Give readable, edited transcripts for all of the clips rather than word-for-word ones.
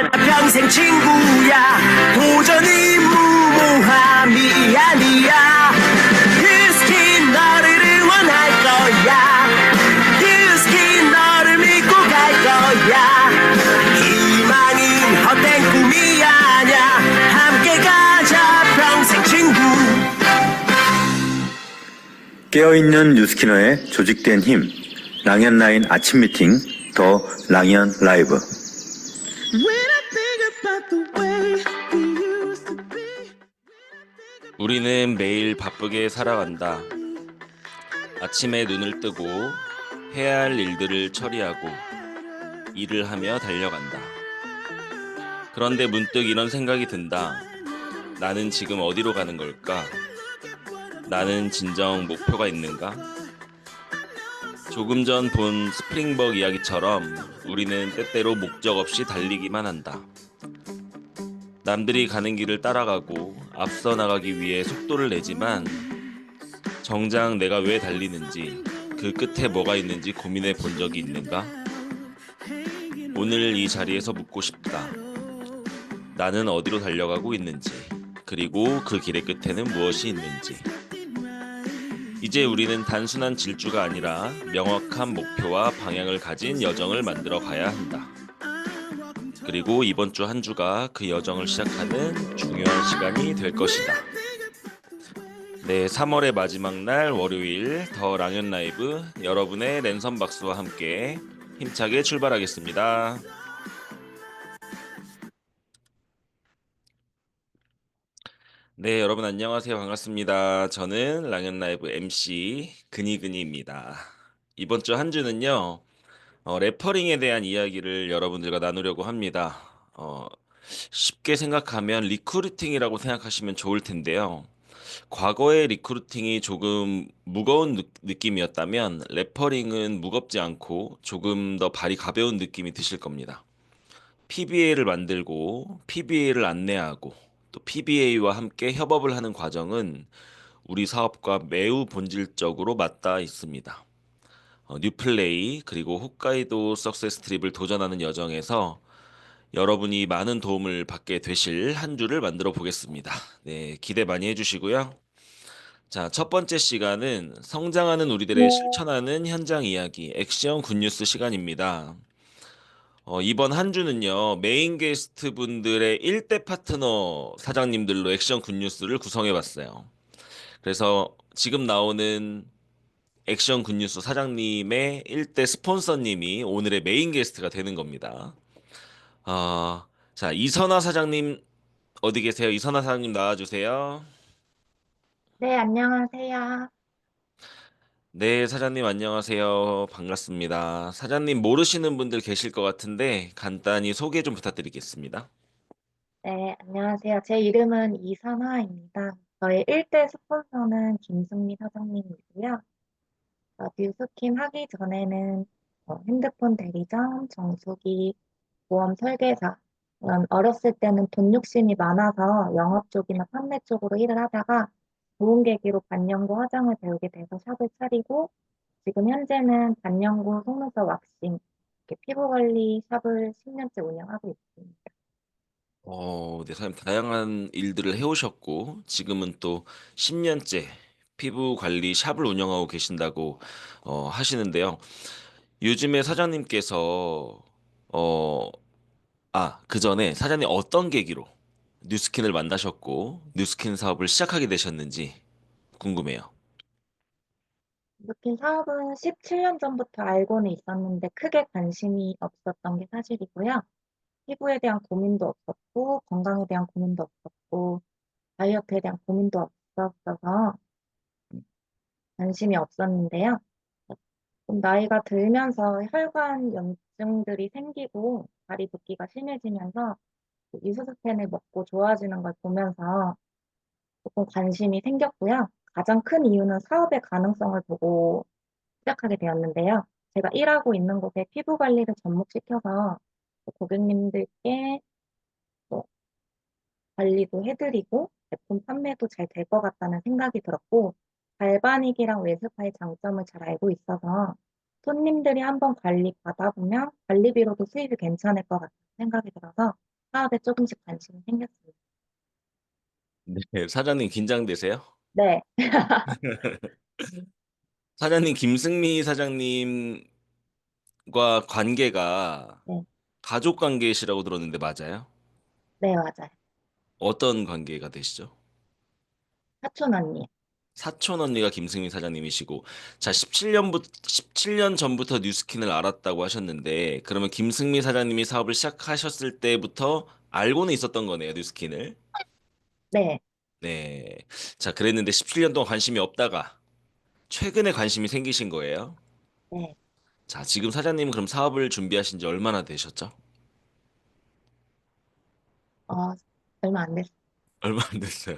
평생 친구야. 도전이 무모함이 아니야. 뮤스킨 너를 응원할 거야. 뮤스킨 너를 믿고 갈 거야. 희망은 헛된 꿈이 아냐. 함께 가자 평생 친구. 깨어있는 뉴스키너의 조직된 힘, 랑현라인 아침 미팅, 더 랑현 라이브. 우리는 매일 바쁘게 살아간다. 아침에 눈을 뜨고 해야 할 일들을 처리하고 일을 하며 달려간다. 그런데 문득 이런 생각이 든다. 나는 지금 어디로 가는 걸까? 나는 진정 목표가 있는가? 조금 전 본 스프링벅 이야기처럼 우리는 때때로 목적 없이 달리기만 한다. 남들이 가는 길을 따라가고 앞서 나가기 위해 속도를 내지만 정작 내가 왜 달리는지, 그 끝에 뭐가 있는지 고민해 본 적이 있는가? 오늘 이 자리에서 묻고 싶다. 나는 어디로 달려가고 있는지, 그리고 그 길의 끝에는 무엇이 있는지. 이제 우리는 단순한 질주가 아니라 명확한 목표와 방향을 가진 여정을 만들어 가야 한다. 그리고 이번 주 한 주가 그 여정을 시작하는 중요한 시간이 될 것이다. 네, 3월의 마지막 날 월요일 더 랑현 라이브, 여러분의 랜선 박수와 함께 힘차게 출발하겠습니다. 네, 여러분 안녕하세요. 반갑습니다. 저는 랑현 라이브 MC 근이근이입니다. 이번 주 한 주는요, 래퍼링에 대한 이야기를 여러분들과 나누려고 합니다. 쉽게 생각하면 리크루팅이라고 생각하시면 좋을 텐데요. 과거의 리크루팅이 조금 무거운 느낌이었다면 래퍼링은 무겁지 않고 조금 더 발이 가벼운 느낌이 드실 겁니다. PBA를 만들고 PBA를 안내하고 또 PBA와 함께 협업을 하는 과정은 우리 사업과 매우 본질적으로 맞닿아 있습니다. 뉴플레이 그리고 홋카이도 석세스 트립을 도전하는 여정에서 여러분이 많은 도움을 받게 되실 한 주를 만들어 보겠습니다. 네, 기대 많이 해주시고요. 자, 첫 번째 시간은 성장하는 우리들의 실천하는 현장 이야기, 액션 굿뉴스 시간입니다. 이번 한 주는요, 메인 게스트 분들의 1대 파트너 사장님들로 액션 굿뉴스를 구성해 봤어요. 그래서 지금 나오는 액션 굿뉴스 사장님의 1대 스폰서님이 오늘의 메인 게스트가 되는 겁니다. 자, 이선화 사장님 어디 계세요? 이선화 사장님 나와주세요. 네, 안녕하세요. 네, 사장님 안녕하세요. 반갑습니다. 사장님 모르시는 분들 계실 것 같은데 간단히 소개 좀 부탁드리겠습니다. 네, 안녕하세요. 제 이름은 이선화입니다. 저의 1대 스폰서는 김승미 사장님이고요. 뉴스킴 하기 전에는 핸드폰 대리점, 정수기, 보험 설계사, 어렸을 때는 돈 욕심이 많아서 영업 쪽이나 판매 쪽으로 일을 하다가 좋은 계기로 반영구 화장을 배우게 돼서 샵을 차리고 지금 현재는 반영구 속눈썹 왁싱, 이렇게 피부 관리 샵을 10년째 운영하고 있습니다. 네, 사장님 다양한 일들을 해오셨고 지금은 또 10년째 피부 관리 샵을 운영하고 계신다고 하시는데요. 요즘에 사장님께서 어, 그 전에 사장님 어떤 계기로 뉴스킨을 만나셨고 뉴스킨 사업을 시작하게 되셨는지 궁금해요. 루킨 사업은 17년 전부터 알고는 있었는데 크게 관심이 없었던 게 사실이고요. 피부에 대한 고민도 없었고, 건강에 대한 고민도 없었고, 다이어트에 대한 고민도 없었어서 관심이 없었는데요. 좀 나이가 들면서 혈관 염증들이 생기고 다리 붓기가 심해지면서 이소스텐을 먹고 좋아지는 걸 보면서 조금 관심이 생겼고요. 가장 큰 이유는 사업의 가능성을 보고 시작하게 되었는데요. 제가 일하고 있는 곳에 피부 관리를 접목시켜서 고객님들께 뭐 관리도 해드리고 제품 판매도 잘 될 것 같다는 생각이 들었고 갈바닉이랑 웨스파의 장점을 잘 알고 있어서 손님들이 한번 관리 받아보면 관리비로도 수입이 괜찮을 것 같다는 생각이 들어서 사업에 조금씩 관심이 생겼습니다. 네, 사장님 긴장되세요? 네, 사장님 김승미 사장님과 관계가 네, 가족 관계시라고 들었는데 맞아요? 네, 맞아요. 어떤 관계가 되시죠? 사촌 언니. 사촌 언니가 김승미 사장님이시고, 자, 17년 전부터 뉴스킨을 알았다고 하셨는데, 그러면 김승미 사장님이 사업을 시작하셨을 때부터 알고는 있었던 거네요, 뉴스킨을. 네, 네. 자, 그랬는데 17년 동안 관심이 없다가, 최근에 관심이 생기신 거예요. 네. 자, 지금 사장님은 그럼 사업을 준비하신 지 얼마나 되셨죠? 어, 얼마 안 됐어요. 얼마 안 됐어요.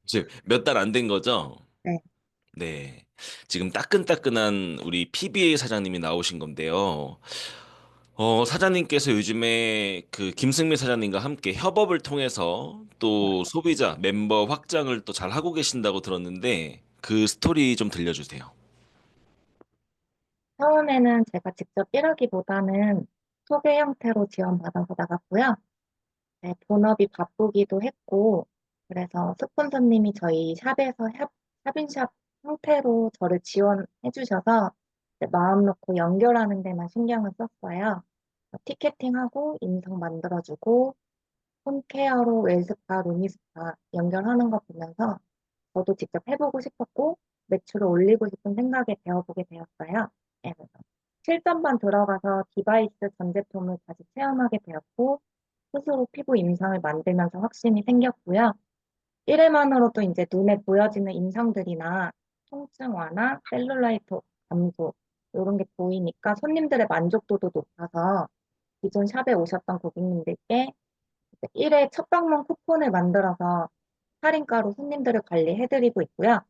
지금 몇 달 안 된 거죠? 네. 네. 지금 따끈따끈한 우리 PBA 사장님이 나오신 건데요. 사장님께서 요즘에 그 김승민 사장님과 함께 협업을 통해서 또 소비자 멤버 확장을 또 잘 하고 계신다고 들었는데 그 스토리 좀 들려주세요. 처음에는 제가 직접 일하기보다는 소개 형태로 지원받아서 나갔고요. 네, 본업이 바쁘기도 했고, 그래서 스폰서님이 저희 샵에서 샵인샵 형태로 저를 지원해 주셔서 이제 마음 놓고 연결하는 데만 신경을 썼어요. 티켓팅하고 인성 만들어주고, 홈케어로 웰스파, 루미스파 연결하는 거 보면서 저도 직접 해보고 싶었고, 매출을 올리고 싶은 생각에 배워보게 되었어요. 네, 그래서 실전반 들어가서 디바이스 전 제품을 다시 체험하게 되었고, 스스로 피부 임상을 만들면서 확신이 생겼고요. 1회만으로도 이제 눈에 보여지는 임상들이나 통증 완화, 셀룰라이트 감소, 이런 게 보이니까 손님들의 만족도도 높아서 기존 샵에 오셨던 고객님들께 1회 첫 방문 쿠폰을 만들어서 할인가로 손님들을 관리해드리고 있고요.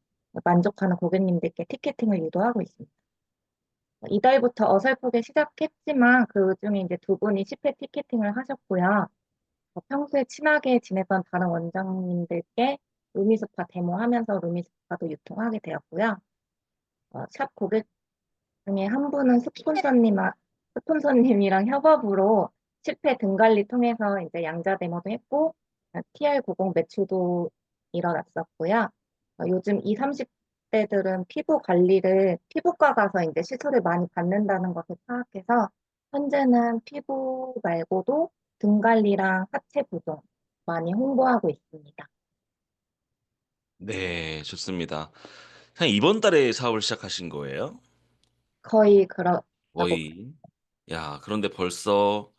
만족하는 고객님들께 티켓팅을 유도하고 있습니다. 이달부터 어설프게 시작했지만 그 중에 이제 두 분이 10회 티켓팅을 하셨고요. 평소에 친하게 지내던 다른 원장님들께 루미스파 데모하면서 루미스파도 유통하게 되었고요. 샵 고객 중에 한 분은 스폰서님이랑 협업으로 10회 등관리 통해서 이제 양자 데모도 했고, TR90 매출도 일어났었고요. 요즘 20, 30대들은 피부 관리를 피부과 가서 이제 시술을 많이 받는다는 것을 파악해서 현재는 피부 말고도 등 관리랑 하체 부종 많이 홍보하고 있습니다. 네, 좋습니다. 그냥 이번 달에 사업을 시작하신 거예요? 거의 그렇다고. 거의. 야, 그런데 벌써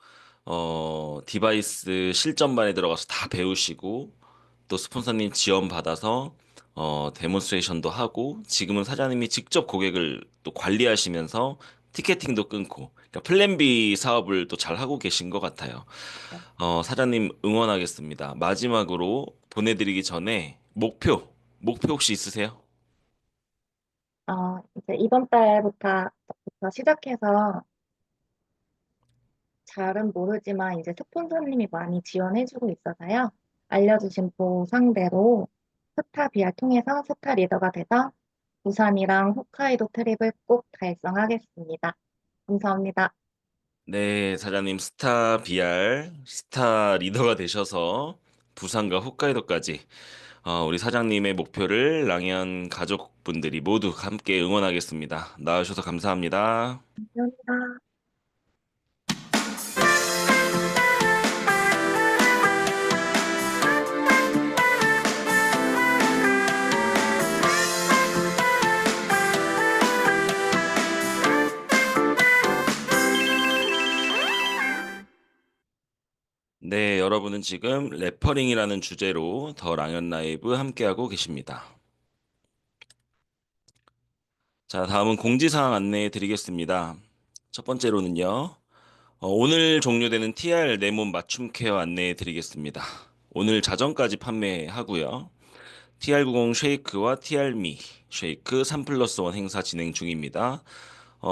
디바이스 실전반에 들어가서 다 배우시고 또 스폰서님 지원 받아서 데몬스트레이션도 하고 지금은 사장님이 직접 고객을 또 관리하시면서 티켓팅도 끊고 그러니까 플랜 B 사업을 또 잘 하고 계신 것 같아요. 사장님 응원하겠습니다. 마지막으로 보내드리기 전에 목표 혹시 있으세요? 이제 이번 달부터 시작해서 잘은 모르지만 이제 스폰서님이 많이 지원해주고 있어서요. 알려주신 보상대로 스타 비아 통해서 스타 리더가 돼서 부산이랑 홋카이도 트립을 꼭 달성하겠습니다. 감사합니다. 네, 사장님 스타 BR, 스타 리더가 되셔서 부산과 홋카이도까지 우리 사장님의 목표를 랑연 가족분들이 모두 함께 응원하겠습니다. 나와주셔서 감사합니다. 감사합니다. 네, 여러분은 지금 래퍼링이라는 주제로 더 랑연 라이브 함께하고 계십니다. 자, 다음은 공지사항 안내해 드리겠습니다. 첫 번째로는요. 오늘 종료되는 TR 내 몸 맞춤 케어 안내해 드리겠습니다. 오늘 자정까지 판매하고요. TR90 쉐이크와 TR미 쉐이크 3 플러스 1 행사 진행 중입니다.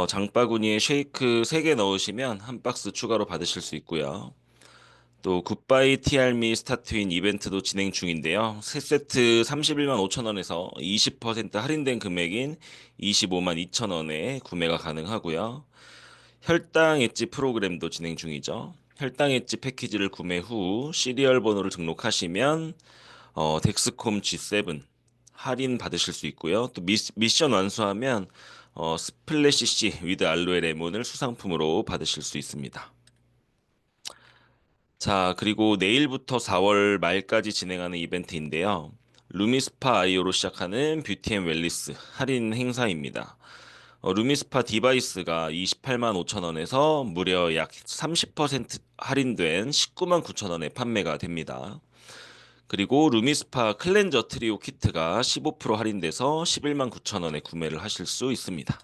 장바구니에 쉐이크 3개 넣으시면 한 박스 추가로 받으실 수 있고요. 또 굿바이 TR미 스타트인 이벤트도 진행 중인데요. 세세트 31만 5천 원에서 20% 할인된 금액인 25만 2천 원에 구매가 가능하고요. 혈당 엣지 프로그램도 진행 중이죠. 혈당 엣지 패키지를 구매 후 시리얼 번호를 등록하시면 덱스콤 G7 할인 받으실 수 있고요. 또 미션 완수하면 스플래시 C 위드 알로에 레몬을 수상품으로 받으실 수 있습니다. 자, 그리고 내일부터 4월 말까지 진행하는 이벤트인데요. 루미스파 아이오로 시작하는 뷰티 앤 웰리스 할인 행사입니다. 루미스파 디바이스가 28만 5천 원에서 무려 약 30% 할인된 19만 9천 원에 판매가 됩니다. 그리고 루미스파 클렌저 트리오 키트가 15% 할인돼서 11만 9천 원에 구매를 하실 수 있습니다.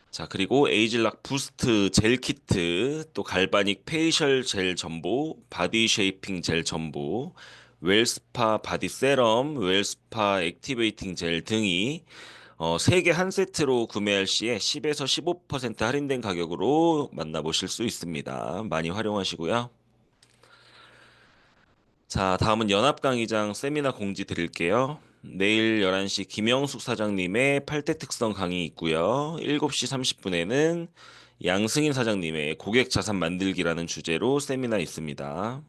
자, 그리고 에이즐락 부스트 젤 키트, 또 갈바닉 페이셜 젤 전보, 바디 쉐이핑 젤 전보, 웰스파 바디 세럼, 웰스파 액티베이팅 젤 등이 3개 한 세트로 구매할 시에 10에서 15% 할인된 가격으로 만나보실 수 있습니다. 많이 활용하시고요. 자, 다음은 연합강의장 세미나 공지 드릴게요. 내일 11시 김영숙 사장님의 8대 특성 강의 있고요. 7시 30분에는 양승인 사장님의 고객 자산 만들기라는 주제로 세미나 있습니다.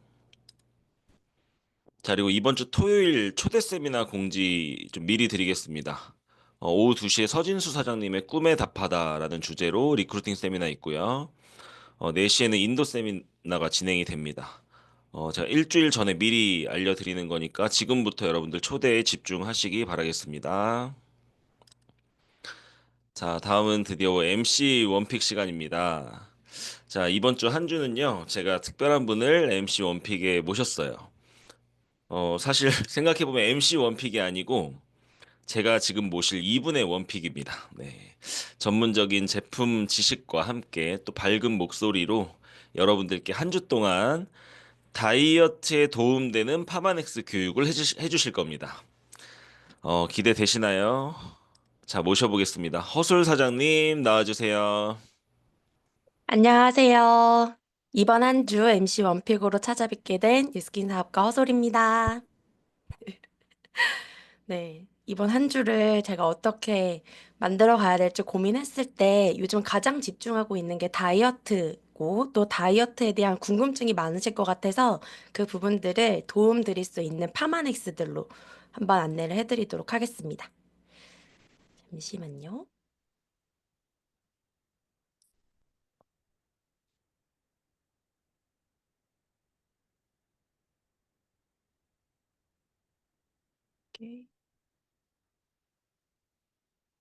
자, 그리고 이번 주 토요일 초대 세미나 공지 좀 미리 드리겠습니다. 오후 2시에 서진수 사장님의 꿈에 답하다라는 주제로 리크루팅 세미나 있고요. 4시에는 인도 세미나가 진행이 됩니다. 제가 일주일 전에 미리 알려드리는 거니까 지금부터 여러분들 초대에 집중하시기 바라겠습니다. 자, 다음은 드디어 MC 원픽 시간입니다. 자, 이번 주 한 주는요, 제가 특별한 분을 MC 원픽에 모셨어요. 사실 생각해보면 MC 원픽이 아니고 제가 지금 모실 이분의 원픽입니다. 네. 전문적인 제품 지식과 함께 또 밝은 목소리로 여러분들께 한 주 동안 다이어트에 도움되는 파마넥스 교육을 해주실 겁니다. 기대되시나요? 자, 모셔보겠습니다. 허술 사장님 나와주세요. 안녕하세요. 이번 한 주 MC 원픽으로 찾아뵙게 된 유스킨 사업가 허솔입니다. 네. 이번 한 주를 제가 어떻게 만들어 가야 될지 고민했을 때 요즘 가장 집중하고 있는 게 다이어트고 또 다이어트에 대한 궁금증이 많으실 것 같아서 그 부분들을 도움 드릴 수 있는 파마넥스들로 한번 안내를 해드리도록 하겠습니다. 잠시만요. 오케이.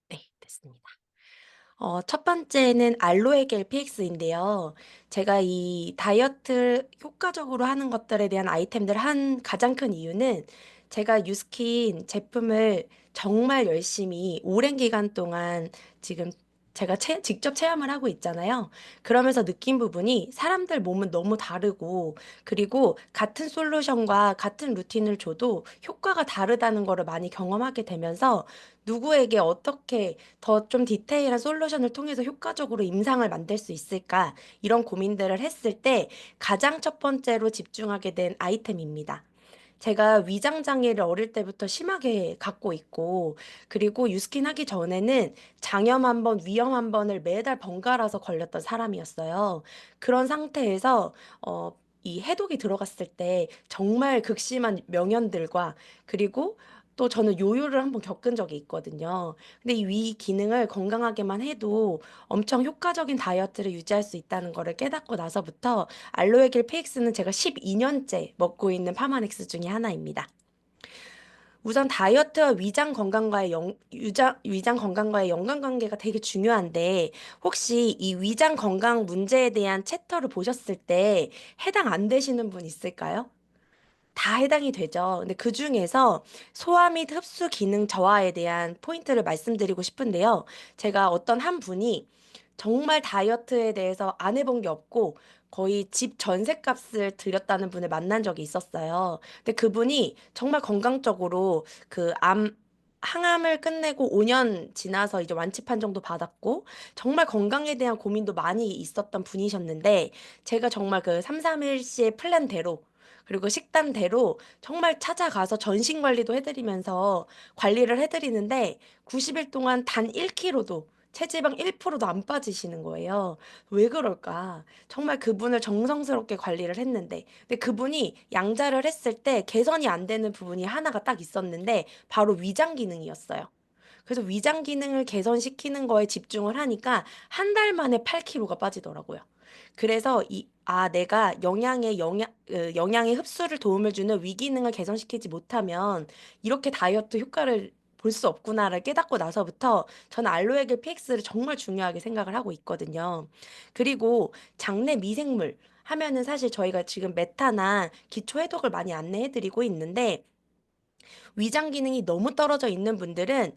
네, 됐습니다. 첫 번째는 알로에 겔 PX인데요. 제가 이 다이어트 효과적으로 하는 것들에 대한 아이템들을 한 가장 큰 이유는 제가 뉴스킨 제품을 정말 열심히 오랜 기간 동안 지금 제가 직접 체험을 하고 있잖아요. 그러면서 느낀 부분이 사람들 몸은 너무 다르고 그리고 같은 솔루션과 같은 루틴을 줘도 효과가 다르다는 거를 많이 경험하게 되면서 누구에게 어떻게 더 좀 디테일한 솔루션을 통해서 효과적으로 임상을 만들 수 있을까? 이런 고민들을 했을 때 가장 첫 번째로 집중하게 된 아이템입니다. 제가 위장 장애를 어릴 때부터 심하게 갖고 있고, 그리고 유스킨 하기 전에는 장염 한 번, 위염 한 번을 매달 번갈아서 걸렸던 사람이었어요. 그런 상태에서, 이 해독이 들어갔을 때 정말 극심한 명현들과 그리고 또 저는 요요를 한번 겪은 적이 있거든요. 근데 이 위 기능을 건강하게만 해도 엄청 효과적인 다이어트를 유지할 수 있다는 거를 깨닫고 나서부터 알로에겔 PX는 제가 12년째 먹고 있는 파마넥스 중에 하나입니다. 우선 다이어트와 위장 건강과의 연관관계가 되게 중요한데 혹시 이 위장 건강 문제에 대한 챕터를 보셨을 때 해당 안 되시는 분 있을까요? 다 해당이 되죠. 근데 그 중에서 소화 및 흡수 기능 저하에 대한 포인트를 말씀드리고 싶은데요. 제가 어떤 한 분이 정말 다이어트에 대해서 안 해본 게 없고 거의 집 전셋값을 들였다는 분을 만난 적이 있었어요. 근데 그분이 정말 건강적으로 항암을 끝내고 5년 지나서 이제 완치 판정도 받았고 정말 건강에 대한 고민도 많이 있었던 분이셨는데 제가 정말 그 331씨의 플랜대로 그리고 식단대로 정말 찾아가서 전신 관리도 해드리면서 관리를 해드리는데 90일 동안 단 1kg도 체지방 1%도 안 빠지시는 거예요. 왜 그럴까? 정말 그분을 정성스럽게 관리를 했는데. 근데 그분이 양자를 했을 때 개선이 안 되는 부분이 하나가 딱 있었는데 바로 위장 기능이었어요. 그래서 위장 기능을 개선시키는 거에 집중을 하니까 한 달 만에 8kg가 빠지더라고요. 그래서 내가 영양의 흡수를 도움을 주는 위 기능을 개선시키지 못하면 이렇게 다이어트 효과를 볼 수 없구나를 깨닫고 나서부터 저는 알로에겔 PX를 정말 중요하게 생각을 하고 있거든요. 그리고 장내 미생물 하면은 사실 저희가 지금 메타나 기초 해독을 많이 안내해드리고 있는데 위장 기능이 너무 떨어져 있는 분들은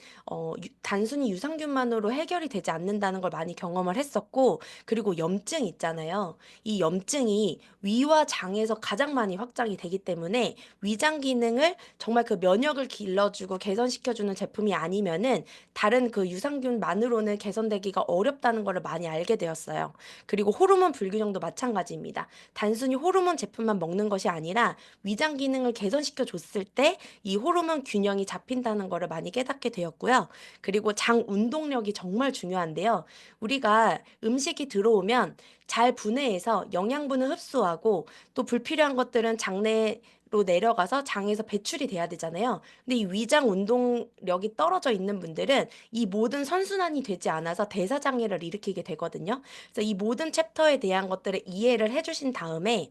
단순히 유산균만으로 해결이 되지 않는다는 걸 많이 경험을 했었고, 그리고 염증 있잖아요. 이 염증이 위와 장에서 가장 많이 확장이 되기 때문에 위장 기능을 정말 그 면역을 길러주고 개선시켜주는 제품이 아니면은 다른 그 유산균만으로는 개선되기가 어렵다는 걸 많이 알게 되었어요. 그리고 호르몬 불균형도 마찬가지입니다. 단순히 호르몬 제품만 먹는 것이 아니라 위장 기능을 개선시켜 줬을 때 이 호르몬 균형이 잡힌다는 거를 많이 깨닫게 되었고요. 그리고 장 운동력이 정말 중요한데요. 우리가 음식이 들어오면 잘 분해해서 영양분을 흡수하고 또 불필요한 것들은 장내로 내려가서 장에서 배출이 돼야 되잖아요. 근데 이 위장 운동력이 떨어져 있는 분들은 이 모든 선순환이 되지 않아서 대사장애를 일으키게 되거든요. 그래서 이 모든 챕터에 대한 것들을 이해를 해주신 다음에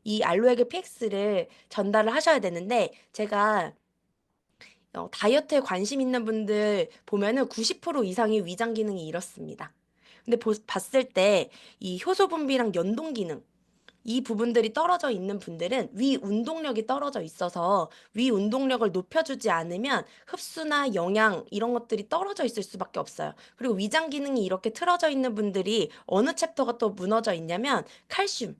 이 알로에겔 PX를 전달을 하셔야 되는데, 제가 다이어트에 관심 있는 분들 보면은 90% 이상의 위장 기능이 이렇습니다. 근데 봤을 때 이 효소 분비랑 연동 기능, 이 부분들이 떨어져 있는 분들은 위 운동력이 떨어져 있어서 위 운동력을 높여주지 않으면 흡수나 영양 이런 것들이 떨어져 있을 수밖에 없어요. 그리고 위장 기능이 이렇게 틀어져 있는 분들이 어느 챕터가 또 무너져 있냐면 칼슘.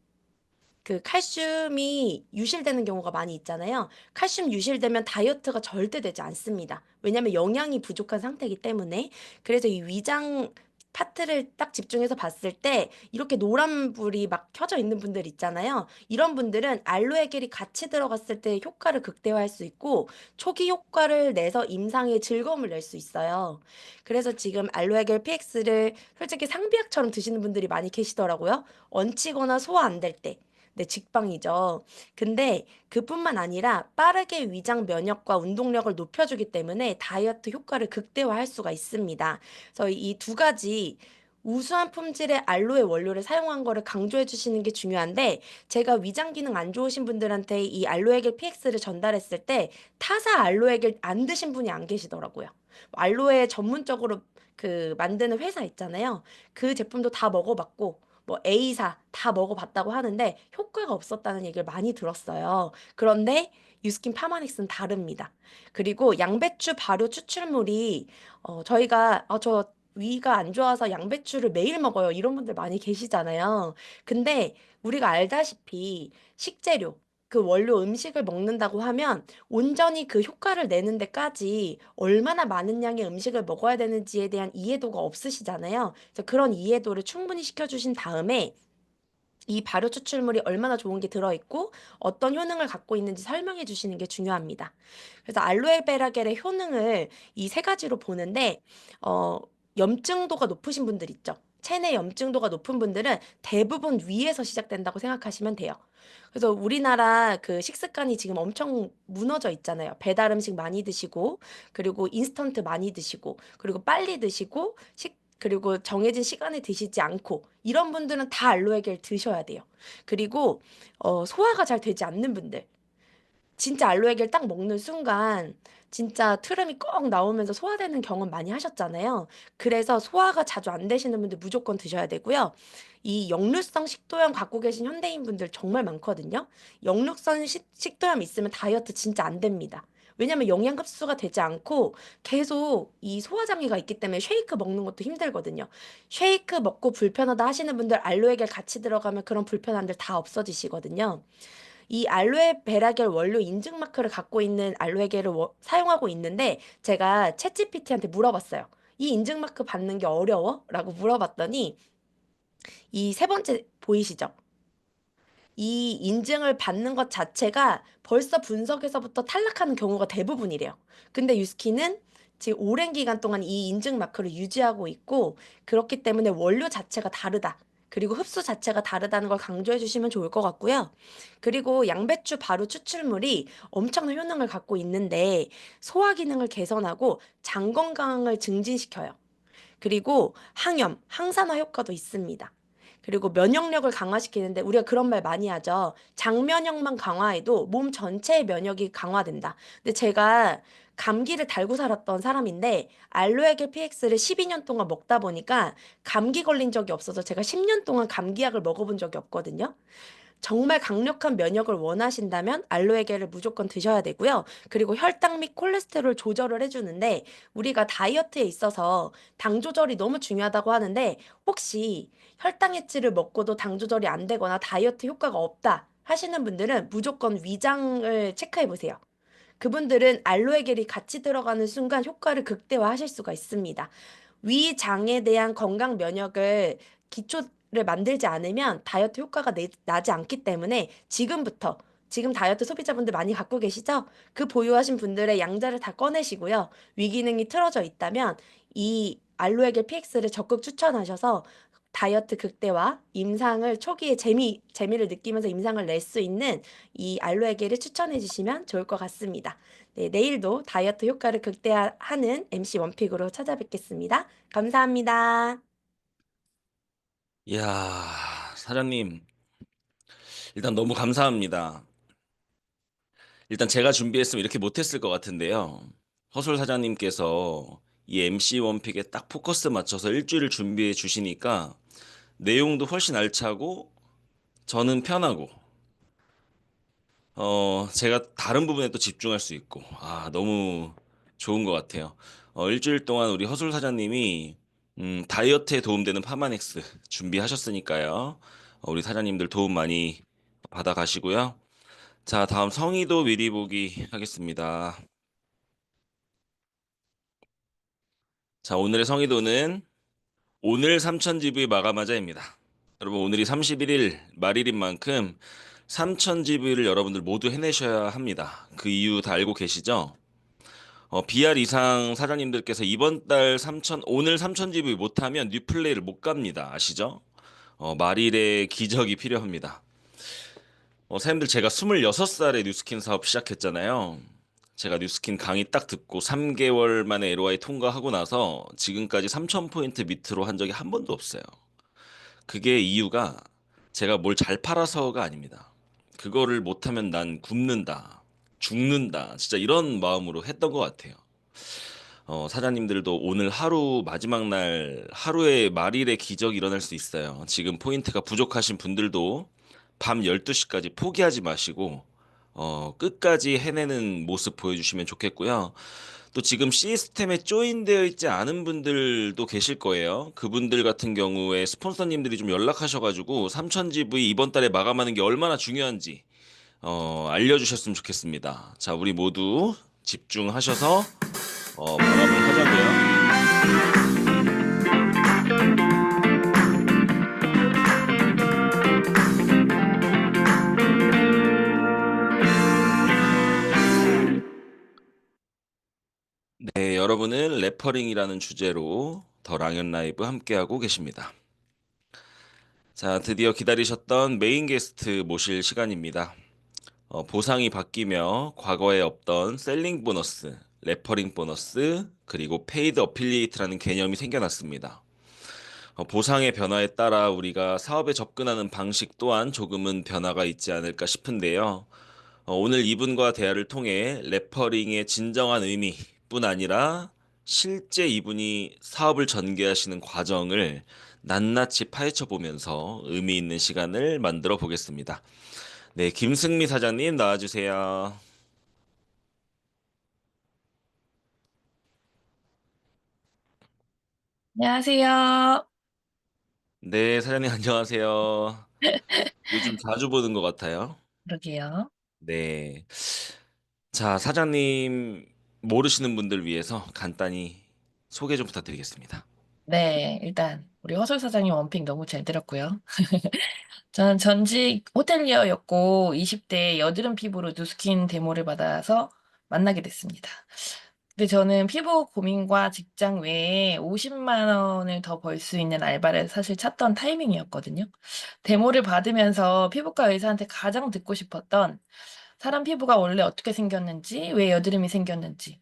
그 칼슘이 유실되는 경우가 많이 있잖아요. 칼슘 유실되면 다이어트가 절대 되지 않습니다. 왜냐하면 영양이 부족한 상태이기 때문에. 그래서 이 위장 파트를 딱 집중해서 봤을 때 이렇게 노란불이 막 켜져 있는 분들 있잖아요. 이런 분들은 알로에겔이 같이 들어갔을 때 효과를 극대화할 수 있고 초기 효과를 내서 임상의 즐거움을 낼 수 있어요. 그래서 지금 알로에겔 PX를 솔직히 상비약처럼 드시는 분들이 많이 계시더라고요. 얹히거나 소화 안 될 때. 네, 직방이죠. 근데 그뿐만 아니라 빠르게 위장 면역과 운동력을 높여주기 때문에 다이어트 효과를 극대화할 수가 있습니다. 그래서 이 두 가지 우수한 품질의 알로에 원료를 사용한 거를 강조해 주시는 게 중요한데, 제가 위장 기능 안 좋으신 분들한테 이 알로에겔 PX를 전달했을 때 타사 알로에겔 안 드신 분이 안 계시더라고요. 알로에 전문적으로 그 만드는 회사 있잖아요. 그 제품도 다 먹어봤고 뭐 A사 다 먹어봤다고 하는데 효과가 없었다는 얘기를 많이 들었어요. 그런데 유스킨 파마닉스는 다릅니다. 그리고 양배추 발효 추출물이 저희가 저 위가 안 좋아서 양배추를 매일 먹어요. 이런 분들 많이 계시잖아요. 근데 우리가 알다시피 식재료 그 원료 음식을 먹는다고 하면 온전히 그 효과를 내는 데까지 얼마나 많은 양의 음식을 먹어야 되는지에 대한 이해도가 없으시잖아요. 그래서 그런 이해도를 충분히 시켜주신 다음에 이 발효 추출물이 얼마나 좋은 게 들어있고 어떤 효능을 갖고 있는지 설명해 주시는 게 중요합니다. 그래서 알로에베라겔의 효능을 이 세 가지로 보는데 어, 염증도가 높으신 분들 있죠. 체내 염증도가 높은 분들은 대부분 위에서 시작된다고 생각하시면 돼요. 그래서 우리나라 그 식습관이 지금 엄청 무너져 있잖아요. 배달 음식 많이 드시고, 그리고 인스턴트 많이 드시고, 그리고 빨리 드시고, 그리고 정해진 시간에 드시지 않고, 이런 분들은 다 알로에겔 드셔야 돼요. 그리고 소화가 잘 되지 않는 분들. 진짜 알로에겔 딱 먹는 순간 진짜 트름이 꼭 나오면서 소화되는 경험 많이 하셨잖아요. 그래서 소화가 자주 안 되시는 분들 무조건 드셔야 되고요. 이 역류성 식도염 갖고 계신 현대인 분들 정말 많거든요. 역류성 식도염 있으면 다이어트 진짜 안 됩니다. 왜냐면 영양 흡수가 되지 않고 계속 이 소화장애가 있기 때문에 쉐이크 먹는 것도 힘들거든요. 쉐이크 먹고 불편하다 하시는 분들 알로에겔 같이 들어가면 그런 불편함들 다 없어지시거든요. 이 알로에 베라겔 원료 인증 마크를 갖고 있는 알로에겔을 사용하고 있는데 제가 챗GPT한테 물어봤어요. 이 인증 마크 받는 게 어려워? 라고 물어봤더니 이 세 번째 보이시죠? 이 인증을 받는 것 자체가 벌써 분석에서부터 탈락하는 경우가 대부분이래요. 근데 유스키는 지금 오랜 기간 동안 이 인증 마크를 유지하고 있고 그렇기 때문에 원료 자체가 다르다. 그리고 흡수 자체가 다르다는 걸 강조해 주시면 좋을 것 같고요. 그리고 양배추 바로 추출물이 엄청난 효능을 갖고 있는데 소화 기능을 개선하고 장 건강을 증진시켜요. 그리고 항염, 항산화 효과도 있습니다. 그리고 면역력을 강화시키는데 우리가 그런 말 많이 하죠. 장면역만 강화해도 몸 전체의 면역이 강화된다. 근데 제가 감기를 달고 살았던 사람인데 알로에겔 PX를 12년 동안 먹다 보니까 감기 걸린 적이 없어서 제가 10년 동안 감기약을 먹어본 적이 없거든요. 정말 강력한 면역을 원하신다면 알로에겔을 무조건 드셔야 되고요. 그리고 혈당 및 콜레스테롤 조절을 해주는데 우리가 다이어트에 있어서 당 조절이 너무 중요하다고 하는데 혹시 혈당 해치를 먹고도 당 조절이 안 되거나 다이어트 효과가 없다 하시는 분들은 무조건 위장을 체크해 보세요. 그분들은 알로에겔이 같이 들어가는 순간 효과를 극대화하실 수가 있습니다. 위장에 대한 건강 면역을 기초를 만들지 않으면 다이어트 효과가 나지 않기 때문에 지금부터 지금 다이어트 소비자분들 많이 갖고 계시죠? 그 보유하신 분들의 양자를 다 꺼내시고요. 위기능이 틀어져 있다면 이 알로에겔 PX를 적극 추천하셔서 다이어트 극대화, 임상을 초기에 재미를 느끼면서 임상을 낼 수 있는 이 알로에겔을 추천해 주시면 좋을 것 같습니다. 네, 내일도 다이어트 효과를 극대화하는 MC 원픽으로 찾아뵙겠습니다. 감사합니다. 이야, 사장님, 일단 너무 감사합니다. 일단 제가 준비했으면 이렇게 못했을 것 같은데요. 허솔 사장님께서 이 MC 원픽에 딱 포커스 맞춰서 일주일을 준비해 주시니까 내용도 훨씬 알차고 저는 편하고 제가 다른 부분에 또 집중할 수 있고 너무 좋은 것 같아요. 일주일 동안 우리 허솔 사장님이 다이어트에 도움되는 파마넥스 준비하셨으니까요. 우리 사장님들 도움 많이 받아가시고요. 자, 다음 성의도 미리 보기 하겠습니다. 자, 오늘의 성의도는 오늘 3000GV 마감하자입니다. 여러분, 오늘이 31일 말일인 만큼 3000GV를 여러분들 모두 해내셔야 합니다. 그 이유 다 알고 계시죠? BR 이상 사장님들께서 이번 달 오늘 3000GV 못하면 뉴플레이를 못 갑니다. 아시죠? 말일에 기적이 필요합니다. 사장님들 제가 26살에 뉴스킨 사업 시작했잖아요. 제가 뉴스킨 강의 딱 듣고 3개월 만에 LOI 통과하고 나서 지금까지 3000포인트 밑으로 한 적이 한 번도 없어요. 그게 이유가 제가 뭘 잘 팔아서가 아닙니다. 그거를 못하면 난 굶는다, 죽는다, 진짜 이런 마음으로 했던 것 같아요. 사장님들도 오늘 하루 마지막 날 하루의 말일의 기적이 일어날 수 있어요. 지금 포인트가 부족하신 분들도 밤 12시까지 포기하지 마시고 끝까지 해내는 모습 보여주시면 좋겠고요. 또 지금 시스템에 조인되어 있지 않은 분들도 계실 거예요. 그분들 같은 경우에 스폰서님들이 좀 연락하셔가지고 3000GV 이번 달에 마감하는 게 얼마나 중요한지 알려주셨으면 좋겠습니다. 자, 우리 모두 집중하셔서 마감을 하자고요. 네, 여러분은 래퍼링이라는 주제로 더 랑연 라이브 함께하고 계십니다. 자, 드디어 기다리셨던 메인 게스트 모실 시간입니다. 보상이 바뀌며 과거에 없던 셀링 보너스, 레퍼링 보너스, 그리고 페이드 어필리에이트라는 개념이 생겨났습니다. 보상의 변화에 따라 우리가 사업에 접근하는 방식 또한 조금은 변화가 있지 않을까 싶은데요. 오늘 이분과 대화를 통해 레퍼링의 진정한 의미뿐 아니라 실제 이분이 사업을 전개하시는 과정을 낱낱이 파헤쳐 보면서 의미 있는 시간을 만들어 보겠습니다. 네, 김승미 사장님 나와주세요. 안녕하세요. 네, 사장님 안녕하세요. 요즘 자주 보는 것 같아요. 그러게요. 네. 자, 사장님 모르시는 분들 위해서 간단히 소개 좀 부탁드리겠습니다. 네, 일단 우리 허설 사장님 원픽 너무 잘 들었고요. 저는 전직 호텔리어였고 20대 여드름 피부로 누스킨 데모를 받아서 만나게 됐습니다. 근데 저는 피부 고민과 직장 외에 50만 원을 더 벌 수 있는 알바를 사실 찾던 타이밍이었거든요. 데모를 받으면서 피부과 의사한테 가장 듣고 싶었던 사람 피부가 원래 어떻게 생겼는지, 왜 여드름이 생겼는지,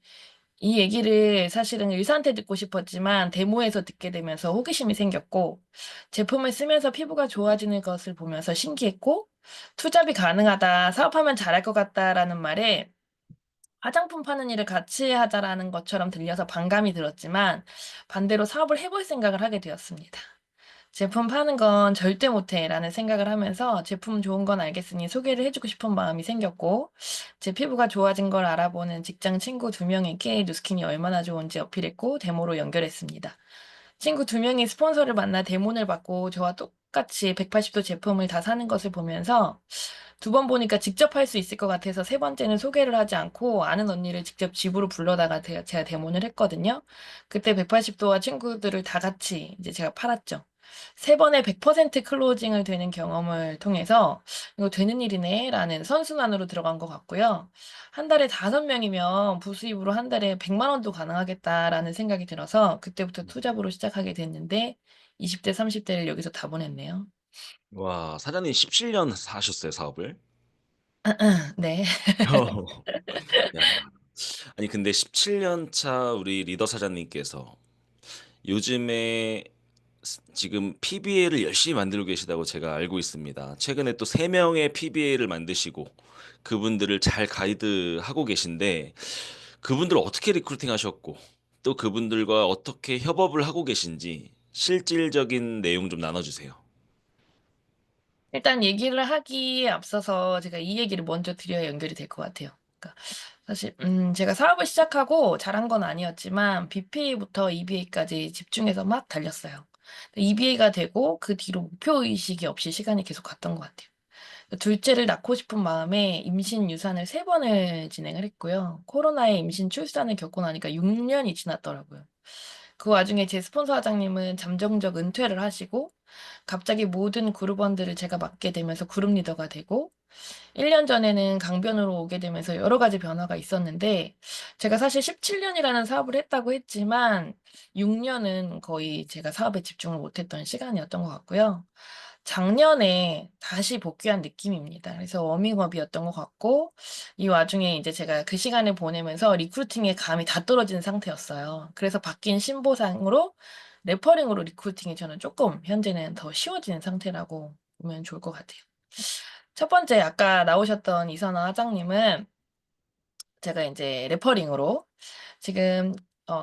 이 얘기를 사실은 의사한테 듣고 싶었지만 데모에서 듣게 되면서 호기심이 생겼고, 제품을 쓰면서 피부가 좋아지는 것을 보면서 신기했고, 투잡이 가능하다, 사업하면 잘할 것 같다라는 말에 화장품 파는 일을 같이 하자라는 것처럼 들려서 반감이 들었지만 반대로 사업을 해볼 생각을 하게 되었습니다. 제품 파는 건 절대 못해라는 생각을 하면서 제품 좋은 건 알겠으니 소개를 해주고 싶은 마음이 생겼고, 제 피부가 좋아진 걸 알아보는 직장 친구 2명에게 누스킨이 얼마나 좋은지 어필했고 데모로 연결했습니다. 친구 2명이 스폰서를 만나 데모를 받고 저와 똑같이 180도 제품을 다 사는 것을 보면서 2번 보니까 직접 할 수 있을 것 같아서 3번째는 소개를 하지 않고 아는 언니를 직접 집으로 불러다가 제가 데모를 했거든요. 그때 180도와 친구들을 다 같이 이제 제가 팔았죠. 3번에 100% 클로징을 되는 경험을 통해서 이거 되는 일이네 라는 선순환으로 들어간 것 같고요. 한 달에 5명이면 부수입으로 한 달에 100만 원도 가능하겠다라는 생각이 들어서 그때부터 투잡으로 시작하게 됐는데 20대, 30대를 여기서 다 보냈네요. 와, 사장님 17년 하셨어요, 사업을? 네. 야. 아니 근데 17년 차 우리 리더 사장님께서 요즘에 지금 PBA를 열심히 만들고 계시다고 제가 알고 있습니다. 최근에 또 3명의 PBA를 만드시고 그분들을 잘 가이드하고 계신데 그분들 어떻게 리크루팅 하셨고 또 그분들과 어떻게 협업을 하고 계신지 실질적인 내용 좀 나눠주세요. 일단 얘기를 하기에 앞서서 제가 이 얘기를 먼저 드려야 연결이 될 것 같아요. 그러니까 사실 제가 사업을 시작하고 잘한 건 아니었지만 BPA부터 EBA까지 집중해서 막 달렸어요. EBA가 되고 그 뒤로 목표의식이 없이 시간이 계속 갔던 것 같아요. 둘째를 낳고 싶은 마음에 임신 유산을 3번을 진행을 했고요. 코로나에 임신 출산을 겪고 나니까 6년이 지났더라고요. 그 와중에 제 스폰서 사장님은 잠정적 은퇴를 하시고 갑자기 모든 그룹원들을 제가 맡게 되면서 그룹 리더가 되고 1년 전에는 강변으로 오게 되면서 여러 가지 변화가 있었는데 제가 사실 17년이라는 사업을 했다고 했지만 6년은 거의 제가 사업에 집중을 못했던 시간이었던 것 같고요. 작년에 다시 복귀한 느낌입니다. 그래서 워밍업이었던 것 같고 이 와중에 이제 제가 그 시간을 보내면서 리크루팅의 감이 다 떨어진 상태였어요. 그래서 바뀐 신보상으로 레퍼링으로 리크루팅이 저는 조금 현재는 더 쉬워지는 상태라고 보면 좋을 것 같아요. 첫 번째 아까 나오셨던 이선아 사장님은 제가 이제 레퍼링으로 지금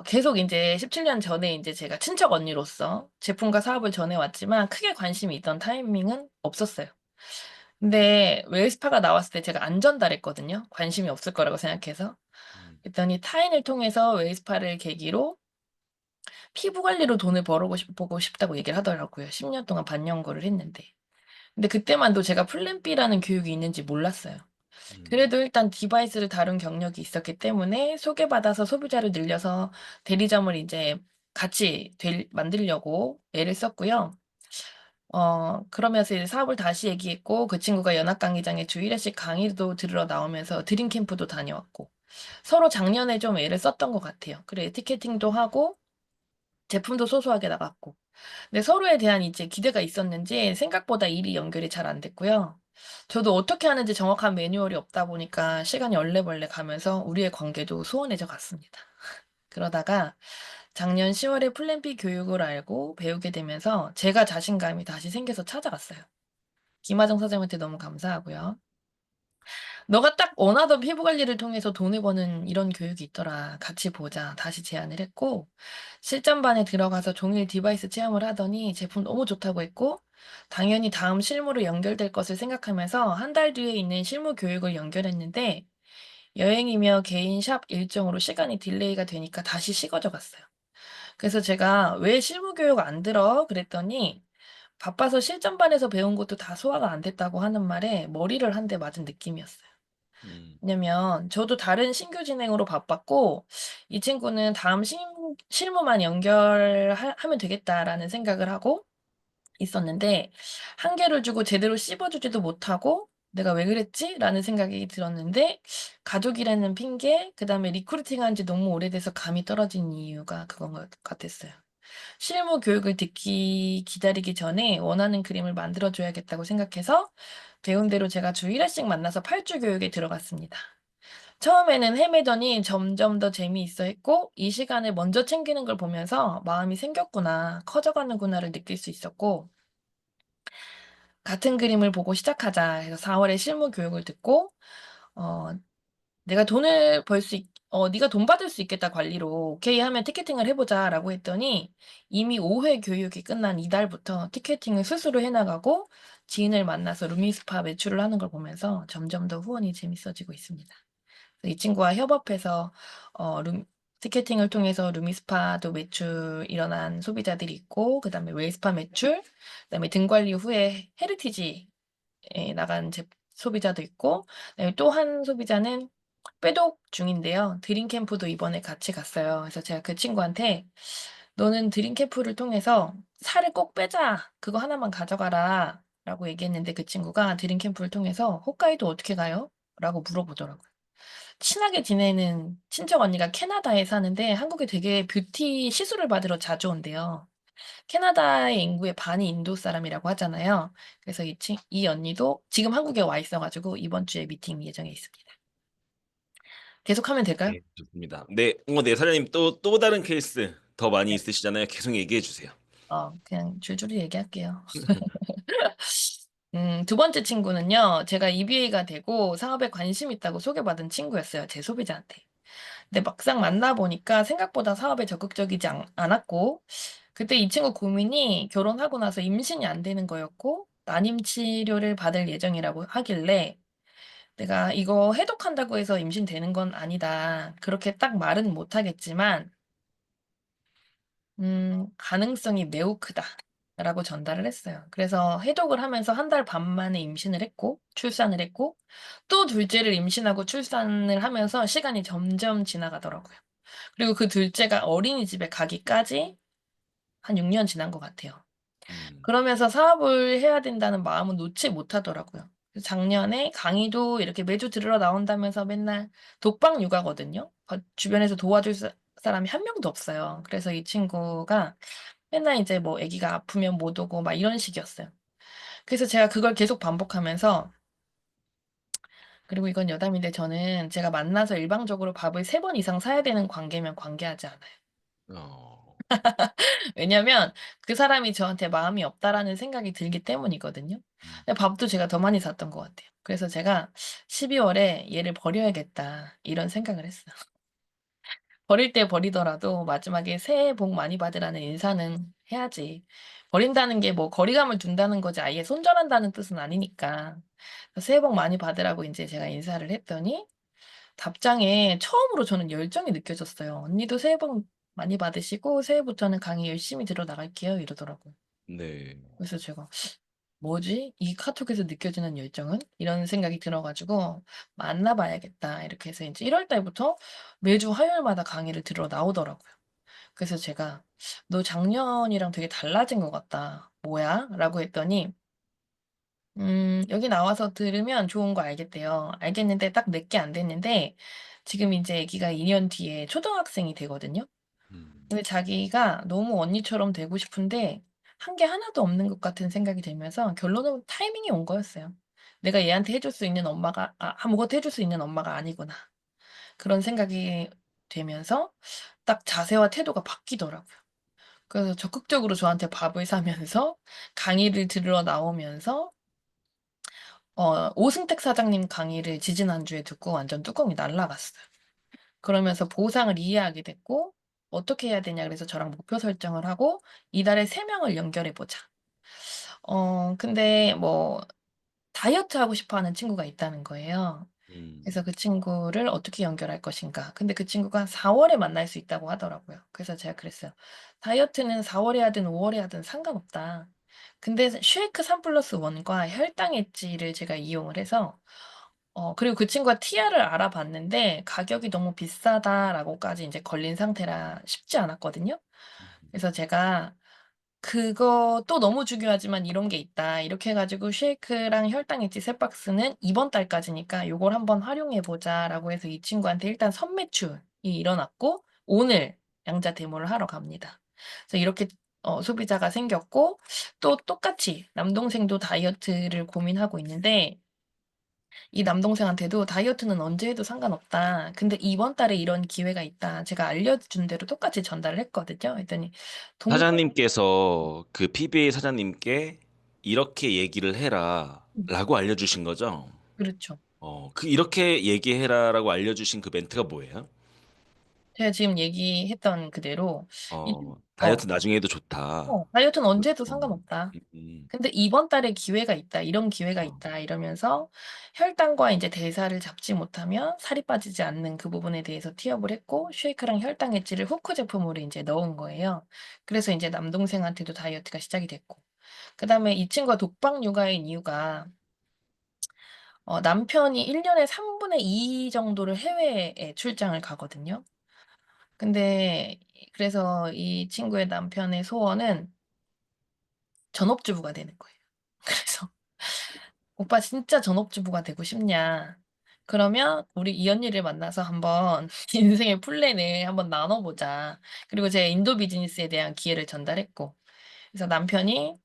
계속 이제 17년 전에 이제 제가 친척 언니로서 제품과 사업을 전해왔지만 크게 관심이 있던 타이밍은 없었어요. 근데 웰스파가 나왔을 때 제가 안 전달했거든요. 관심이 없을 거라고 생각해서. 음. 그랬더니 타인을 통해서 웰스파를 계기로 피부 관리로 돈을 보고 싶다고 얘기를 하더라고요. 10년 동안 반영거를 했는데. 근데 그때만도 제가 플랜 B라는 교육이 있는지 몰랐어요. 음. 그래도 일단 디바이스를 다룬 경력이 있었기 때문에 소개받아서 소비자를 늘려서 대리점을 이제 같이 만들려고 애를 썼고요. 그러면서 이제 사업을 다시 얘기했고 그 친구가 연합 강의장에 주 1회씩 강의도 들으러 나오면서 드림 캠프도 다녀왔고 서로 작년에 좀 애를 썼던 것 같아요. 그래 에티켓팅도 하고 제품도 소소하게 나갔고. 근데 서로에 대한 이제 기대가 있었는지 생각보다 일이 연결이 잘 안 됐고요. 저도 어떻게 하는지 정확한 매뉴얼이 없다 보니까 시간이 얼레벌레 가면서 우리의 관계도 소원해져 갔습니다. 그러다가 작년 10월에 플랜 B 교육을 알고 배우게 되면서 제가 자신감이 다시 생겨서 찾아갔어요. 김하정 사장님한테 너무 감사하고요. 너가 딱 원하던 피부 관리를 통해서 돈을 버는 이런 교육이 있더라. 같이 보자. 다시 제안을 했고, 실전반에 들어가서 종일 디바이스 체험을 하더니 제품 너무 좋다고 했고, 당연히 다음 실무로 연결될 것을 생각하면서 한 달 뒤에 있는 실무 교육을 연결했는데, 여행이며 개인 샵 일정으로 시간이 딜레이가 되니까 다시 식어져 갔어요. 그래서 제가 왜 실무 교육 안 들어? 그랬더니, 바빠서 실전반에서 배운 것도 다 소화가 안 됐다고 하는 말에 머리를 한 대 맞은 느낌이었어요. 음. 왜냐면 저도 다른 신규 진행으로 바빴고 이 친구는 다음 실무만 연결하면 되겠다라는 생각을 하고 있었는데 한계를 주고 제대로 씹어주지도 못하고 내가 왜 그랬지? 라는 생각이 들었는데 가족이라는 핑계, 그다음에 리크루팅한 지 너무 오래돼서 감이 떨어진 이유가 그건 것 같았어요. 실무 교육을 듣기 기다리기 전에 원하는 그림을 만들어 줘야겠다고 생각해서 배운 대로 제가 주 1회씩 만나서 8주 교육에 들어갔습니다. 처음에는 헤매더니 점점 더 재미있어 했고 이 시간을 먼저 챙기는 걸 보면서 마음이 생겼구나, 커져가는구나를 느낄 수 있었고 같은 그림을 보고 시작하자 해서 4월에 실무 교육을 듣고 어 "내가 돈을 벌 수 네가 돈 받을 수 있겠다 관리로. 오케이 하면 티켓팅을 해 보자."라고 했더니 이미 5회 교육이 끝난 이달부터 티켓팅을 스스로 해 나가고 지인을 만나서 루미스파 매출을 하는 걸 보면서 점점 더 후원이 재밌어지고 있습니다. 이 친구와 협업해서 룸 티켓팅을 통해서 루미스파도 매출 일어난 소비자들이 있고 그다음에 웨이스파 매출, 그다음에 등 관리 후에 헤리티지에 나간 소비자도 있고 그다음에 또 한 소비자는 빼독 중인데요. 드림 캠프도 이번에 같이 갔어요. 그래서 제가 그 친구한테 "너는 드림 캠프를 통해서 살을 꼭 빼자. 그거 하나만 가져가라."라고 얘기했는데 그 친구가 드림 캠프를 통해서 "홋카이도 어떻게 가요?" 라고 물어보더라고요. 친하게 지내는 친척 언니가 캐나다에 사는데 한국에 되게 뷰티 시술을 받으러 자주 온대요. 캐나다의 인구의 반이 인도 사람이라고 하잖아요. 그래서 이 언니도 지금 한국에 와 있어 가지고 이번 주에 미팅 예정에 있습니다. 계속하면 될까요? 네, 좋습니다. 네, 네, 사장님 또 다른 케이스 더 많이 있으시잖아요. 계속 얘기해 주세요. 그냥 줄줄이 얘기할게요. 두 번째 친구는요. 제가 EBA가 되고 사업에 관심 있다고 소개받은 친구였어요, 제 소비자한테. 근데 막상 만나 보니까 생각보다 사업에 적극적이지 않았고 그때 이 친구 고민이 결혼하고 나서 임신이 안 되는 거였고 난임 치료를 받을 예정이라고 하길래 내가 "이거 해독한다고 해서 임신되는 건 아니다." 그렇게 딱 말은 못 하겠지만 "가능성이 매우 크다."라고 전달을 했어요. 그래서 해독을 하면서 한 달 반 만에 임신을 했고 출산을 했고 또 둘째를 임신하고 출산을 하면서 시간이 점점 지나가더라고요. 그리고 그 둘째가 어린이집에 가기까지 한 6년 지난 것 같아요. 음. 그러면서 사업을 해야 된다는 마음은 놓지 못하더라고요. 그래서 작년에 강의도 이렇게 매주 들으러 나온다면서 맨날 독박 육아거든요. 주변에서 도와줄 사람이 한 명도 없어요. 그래서 이 친구가 맨날 이제 뭐 아기가 아프면 못 오고 막 이런 식이었어요. 그래서 제가 그걸 계속 반복하면서 그리고 이건 여담인데 저는 제가 만나서 일방적으로 밥을 3번 이상 사야 되는 관계면 관계하지 않아요. 어. 왜냐면 그 사람이 저한테 마음이 없다라는 생각이 들기 때문이거든요. 음. 근데 밥도 제가 더 많이 샀던 것 같아요. 그래서 제가 12 월에 '얘를 버려야겠다.' 이런 생각을 했어요. 버릴 때 버리더라도 마지막에 "새해 복 많이 받으라."는 인사는 해야지. 버린다는 게 뭐 거리감을 둔다는 거지 아예 손절한다는 뜻은 아니니까. "새해 복 많이 받으라."고 인제 제가 인사를 했더니 답장에 처음으로 저는 열정이 느껴졌어요. "언니도 새해 복 많이 받으시고 새해부터는 강의 열심히 들어 나갈게요." 이러더라고요. 네. 그래서 제가 '뭐지? 이 카톡에서 느껴지는 열정은?' 이런 생각이 들어 가지고 '만나 봐야겠다.' 이렇게 해서 인제 1월 달부터 매주 화요일마다 강의를 들으러 나오더라고요. 그래서 제가 "너 작년이랑 되게 달라진 것 같다. 뭐야?" 라고 했더니 여기 나와서 들으면 좋은 거 알겠대요. 알겠는데 딱 몇 개 안 됐는데 지금 인제 아기가 2년 뒤에 초등학생이 되거든요. 음. 근데 자기가 너무 언니처럼 되고 싶은데 한 게 하나도 없는 것 같은 생각이 들면서 결론은 타이밍이 온 거였어요. '내가 얘한테 해줄 수 있는 엄마가 아무것도 해줄 수 있는 엄마가 아니구나.' 그런 생각이 되면서 딱 자세와 태도가 바뀌더라고요. 그래서 적극적으로 저한테 밥을 사면서 강의를 들으러 나오면서 오승택 사장님 강의를 지지난주에 듣고 완전 뚜껑이 날아갔어요. 그러면서 보상을 이해하게 됐고 "어떻게 해야 되냐." 그래서 저랑 목표 설정을 하고 "이달에 3 명을 연결해 보자." 근데 뭐 다이어트하고 싶어 하는 친구가 있다는 거예요. 그래서 음. 그 친구를 어떻게 연결할 것인가. 근데 그 친구가 4 월에 만날 수 있다고 하더라고요. 그래서 제가 그랬어요. "다이어트는 4 월에 하든 5 월에 하든 상관없다." 근데 쉐이크 3+1과 혈당 엣지를 제가 이용을 해서 그리고 그 친구가 티아를 알아봤는데 "가격이 너무 비싸다."라고까지 인제 걸린 상태라 쉽지 않았거든요. 음. 그래서 제가 그것도 너무 중요하지만 이런 게 있다. 이렇게 해 가지고 쉐이크랑 혈당 엣지 3 박스는 이번 달까지니까 요걸 한번 활용해 보자라고 해서 이 친구한테 일단 선매출이 일어났고 오늘 양자 데모를 하러 갑니다. 그래서 이렇게 소비자가 생겼고 또 똑같이 남동생도 다이어트를 고민하고 있는데 이 남동생한테도 "다이어트는 언제 해도 상관없다. 근데 이번 달에 이런 기회가 있다." 제가 알려준 대로 똑같이 전달을 했거든요. 그랬더니 동생 사장님께서 그 PBA 사장님께 "이렇게 얘기를 음 해라."라고 알려주신 거죠? 그렇죠. 그 "이렇게 얘기해라."라고 알려주신 그 멘트가 뭐예요? 제가 지금 얘기했던 그대로 이 어 "다이어트 나중에 해도 좋다." "다이어트는 언제 해도 어. 상관없다. 음음. 근데 이번 달에 기회가 있다. 이런 기회가 어. 있다." 이러면서 혈당과 인제 대사를 잡지 못하면 살이 빠지지 않는 그 부분에 대해서 티업을 했고 쉐이크랑 혈당 엣지를 후크 제품으로 인제 넣은 거예요. 그래서 인제 남동생한테도 다이어트가 시작이 됐고 그다음에 이 친구가 독박 육아인 이유가 남편이 1 년에 3분의 2 정도를 해외에 출장을 가거든요. 근데 그래서 이 친구의 남편의 소원은 전업주부가 되는 거예요. 그래서 "오빠 진짜 전업주부가 되고 싶냐? 그러면 우리 이 언니를 만나서 한번 인생의 플랜을 한번 나눠 보자." 그리고 제가 인도 비즈니스에 대한 기회를 전달했고 그래서 남편이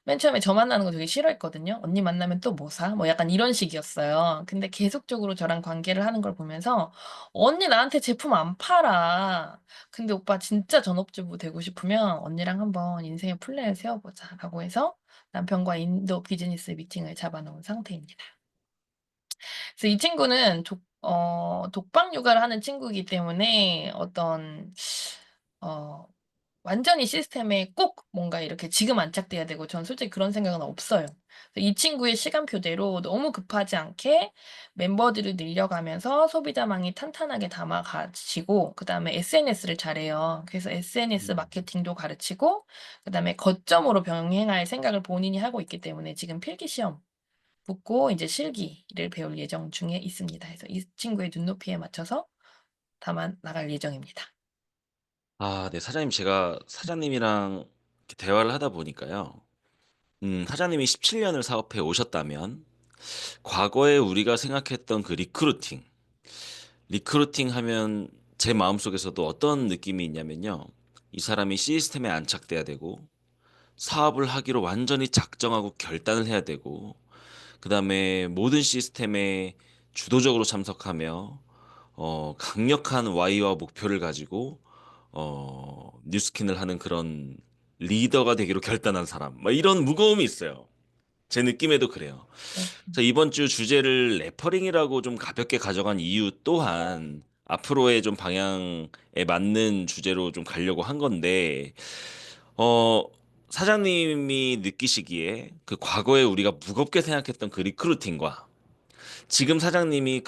맨 처음에 저 만나는 거 되게 싫어했거든요. "언니 만나면 또 뭐 사?" 뭐 약간 이런 식이었어요. 근데 계속적으로 저랑 관계를 하는 걸 보면서 "언니 나한테 제품 안 팔아. 근데 오빠 진짜 전업주부 되고 싶으면 언니랑 한번 인생의 플랜을 세워 보자."라고 해서 남편과 인도 비즈니스 미팅을 잡아 놓은 상태입니다. 그래서 이 친구는 독박 육아를 하는 친구이기 때문에 어떤 어 완전히 시스템에 꼭 뭔가 이렇게 지금 안착돼야 되고 전 솔직히 그런 생각은 없어요. 그래서 이 친구의 시간표대로 너무 급하지 않게 멤버들을 늘려가면서 소비자망이 탄탄하게 담아 가지고 그다음에 SNS를 잘해요. 그래서 SNS 음. 마케팅도 가르치고 그다음에 거점으로 병행할 생각을 본인이 하고 있기 때문에 지금 필기 시험 붙고 이제 실기를 배울 예정 중에 있습니다. 그래서 이 친구의 눈높이에 맞춰서 담아 나갈 예정입니다. 네. 사장님, 제가 사장님이랑 이렇게 대화를 하다 보니까요. 사장님이 17 년을 사업해 오셨다면 과거에 우리가 생각했던 그 리크루팅 하면 제 마음속에서도 어떤 느낌이 있냐면요. 이 사람이 시스템에 안착돼야 되고 사업을 하기로 완전히 작정하고 결단을 해야 되고 그다음에 모든 시스템에 주도적으로 참석하며 강력한 Y와 목표를 가지고 뉴스킨을 하는 그런 리더가 되기로 결단한 사람 막 이런 무거움이 있어요. 제 느낌에도 그래요. 네. 자, 이번 주 주제를 레퍼링이라고 좀 가볍게 가져간 이유 또한 앞으로의 좀 방향에 맞는 주제로 좀 가려고 한 건데 어 사장님이 느끼시기에 그 과거에 우리가 무겁게 생각했던 그 리크루팅과 지금 사장님이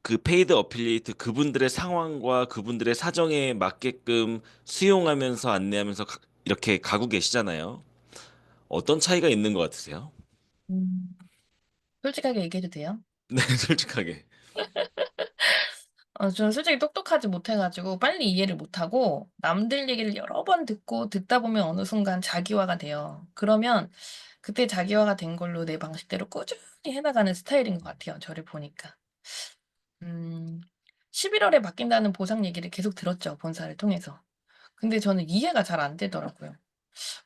그 페이드 어필리에이트 그분들의 상황과 그분들의 사정에 맞게끔 수용하면서 안내하면서 이렇게 가고 계시잖아요. 어떤 차이가 있는 것 같으세요? 음. 솔직하게 얘기해도 돼요? 네, 솔직하게. 저는 솔직히 똑똑하지 못해 가지고 빨리 이해를 못하고 남들 얘기를 여러 번 듣고 듣다 보면 어느 순간 자기화가 돼요. 그러면 그때 자기화가 된 걸로 내 방식대로 꾸준히 해 나가는 스타일인 것 같아요, 저를 보니까. 음 11 월에 바뀐다는 보상 얘기를 계속 들었죠, 본사를 통해서. 근데 저는 이해가 잘 안 되더라고요.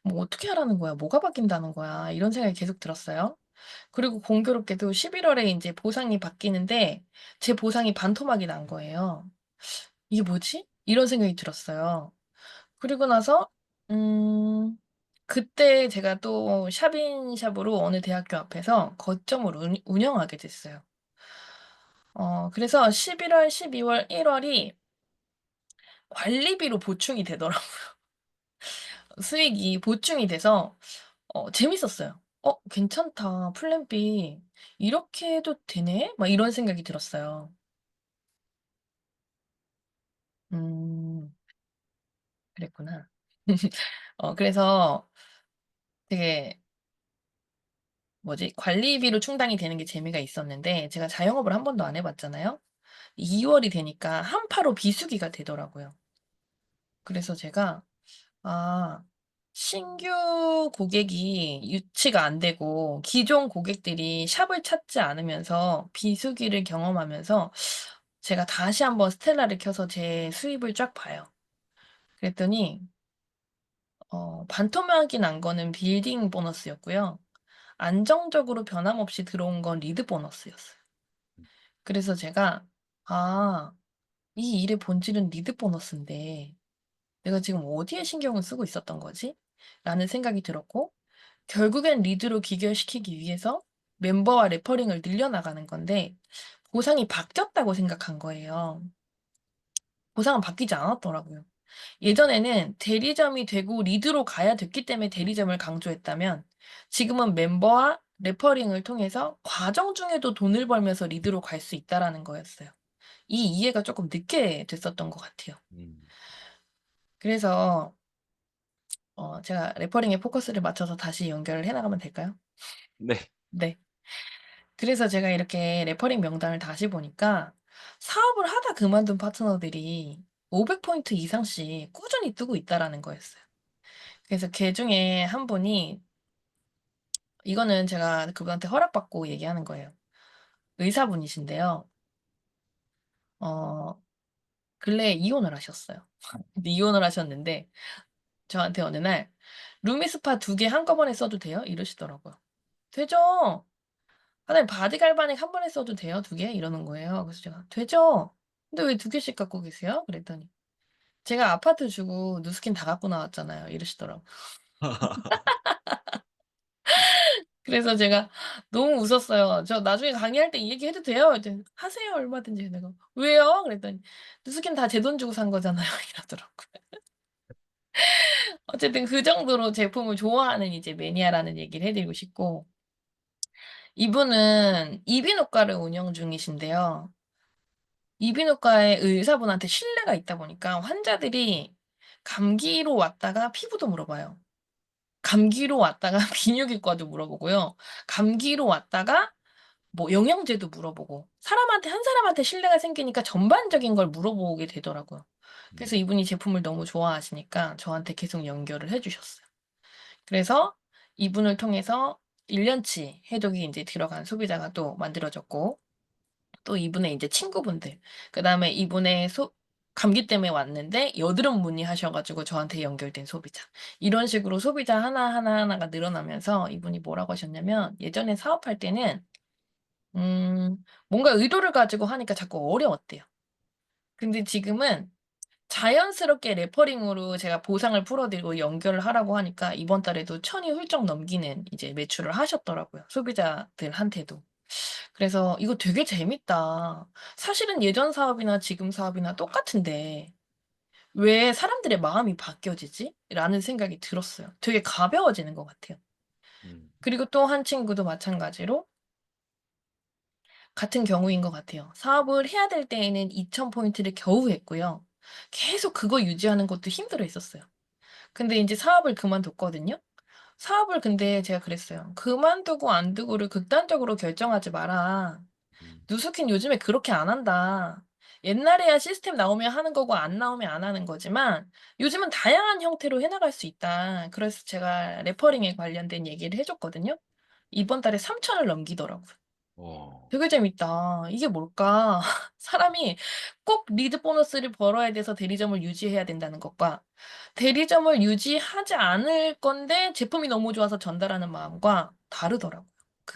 '뭐 어떻게 하라는 거야? 뭐가 바뀐다는 거야?' 이런 생각이 계속 들었어요. 그리고 공교롭게도 11 월에 인제 보상이 바뀌는데 제 보상이 반토막이 난 거예요. '이게 뭐지?' 이런 생각이 들었어요. 그리고 나서 음 그때 제가 또 샵인샵으로 어느 대학교 앞에서 거점을 운영하게 됐어요. 그래서 11 월, 12 월, 1 월이 관리비로 보충이 되더라고요. 수익이 보충이 돼서 재밌었어요. 괜찮다. 플랜 B 이렇게 해도 되네?' 막 이런 생각이 들었어요. 음 그랬구나. 그래서 되게 뭐지? 관리비로 충당이 되는 게 재미가 있었는데 제가 자영업을 한 번도 안 해 봤잖아요. 2 월이 되니까 한파로 비수기가 되더라고요. 그래서 제가 '아 신규 고객이 유치가 안 되고 기존 고객들이 샵을 찾지 않으면서 비수기를 경험하면서 제가 다시 한번 스텔라를 켜서 제 수입을 쫙 봐요. 그랬더니 반토막이 난 거는 빌딩 보너스였고요. 안정적으로 변함없이 들어온 건 리드 보너스였어요. 그래서 제가 '아 이 일의 본질은 리드 보너스인데 내가 지금 어디에 신경을 쓰고 있었던 거지?' 라는 생각이 들었고, 결국엔 리드로 귀결시키기 위해서 멤버와 레퍼링을 늘려나가는 건데 보상이 바뀌었다고 생각한 거예요. 보상은 바뀌지 않았더라고요. 예전에는 대리점이 되고 리드로 가야 됐기 때문에 대리점을 강조했다면, 지금은 멤버와 레퍼링을 통해서 과정 중에도 돈을 벌면서 리드로 갈 수 있다라는 거였어요. 이 이해가 조금 늦게 됐었던 것 같아요. 음. 그래서 제가 레퍼링에 포커스를 맞춰서 다시 연결을 해 나가면 될까요? 네. 네. 그래서 제가 이렇게 레퍼링 명단을 다시 보니까 사업을 하다 그만둔 파트너들이 500 포인트 이상씩 꾸준히 뜨고 있다라는 거였어요. 그래서 그중에 한 분이, 이거는 제가 그분한테 허락받고 얘기하는 거예요. 의사분이신데요. 어 근래에 이혼을 하셨어요. 근데 이혼을 하셨는데 저한테 어느 날 "루미 스파 2개 한꺼번에 써도 돼요?" 이러시더라고요. "되죠. 사장님 바디 갈바닉 한 번에 써도 돼요, 2 개?" 이러는 거예요. 그래서 제가 "되죠. 근데 왜 2 개씩 갖고 계세요?" 그랬더니 "제가 아파트 주고 누스킨 다 갖고 나왔잖아요." 이러시더라고요. 그래서 제가 너무 웃었어요. "저 나중에 강의할 때 이 얘기 해도 돼요?" 그랬더니 "하세요, 얼마든지." 내가 "왜요?" 그랬더니 "누스킨 다 제 돈 주고 산 거잖아요." 이러더라고요. 어쨌든 그 정도로 제품을 좋아하는 이제 매니아라는 얘기를 해 드리고 싶고, 이분은 이비인후과를 운영 중이신데요. 이비인후과의 의사분한테 신뢰가 있다 보니까 환자들이 감기로 왔다가 피부도 물어봐요. 감기로 왔다가 비뇨기과도 물어보고요. 감기로 왔다가 뭐 영양제도 물어보고, 사람한테 한 사람한테 신뢰가 생기니까 전반적인 걸 물어보게 되더라고요. 그래서 음. 이분이 제품을 너무 좋아하시니까 저한테 계속 연결을 해 주셨어요. 그래서 이분을 통해서 1 년치 해독이 인제 들어간 소비자가 또 만들어졌고, 또 이분의 인제 친구분들, 그다음에 이분의 감기 때문에 왔는데 여드름 문의하셔 가지고 저한테 연결된 소비자, 이런 식으로 소비자 하나가 늘어나면서 이분이 뭐라고 하셨냐면, 예전에 사업할 때는 음 뭔가 의도를 가지고 하니까 자꾸 어려웠대요. 근데 지금은 자연스럽게 레퍼링으로 제가 보상을 풀어 드리고 연결을 하라고 하니까 이번 달에도 1,000이 훌쩍 넘기는 이제 매출을 하셨더라고요, 소비자들한테도. 그래서 '이거 되게 재밌다. 사실은 예전 사업이나 지금 사업이나 똑같은데 왜 사람들의 마음이 바뀌어지지?' 라는 생각이 들었어요. 되게 가벼워지는 것 같아요. 음. 그리고 또 한 친구도 마찬가지로 같은 경우인 것 같아요. 사업을 해야 될 때에는 2,000 포인트를 겨우 했고요. 계속 그거 유지하는 것도 힘들어했었어요. 근데 인제 사업을 그만뒀거든요. 사업을 근데 제가 그랬어요. "그만두고 안 두고를 극단적으로 결정하지 마라. 음. 누수킨 요즘에 그렇게 안 한다. 옛날에야 시스템 나오면 하는 거고 안 나오면 안 하는 거지만 요즘은 다양한 형태로 해 나갈 수 있다." 그래서 제가 레퍼링에 관련된 얘기를 해 줬거든요. 이번 달에 3,000을 넘기더라고요. 어. 되게 재밌다. 이게 뭘까? 사람이 꼭 리드 보너스를 벌어야 돼서 대리점을 유지해야 된다는 것과, 대리점을 유지하지 않을 건데 제품이 너무 좋아서 전달하는 마음과 다르더라고요.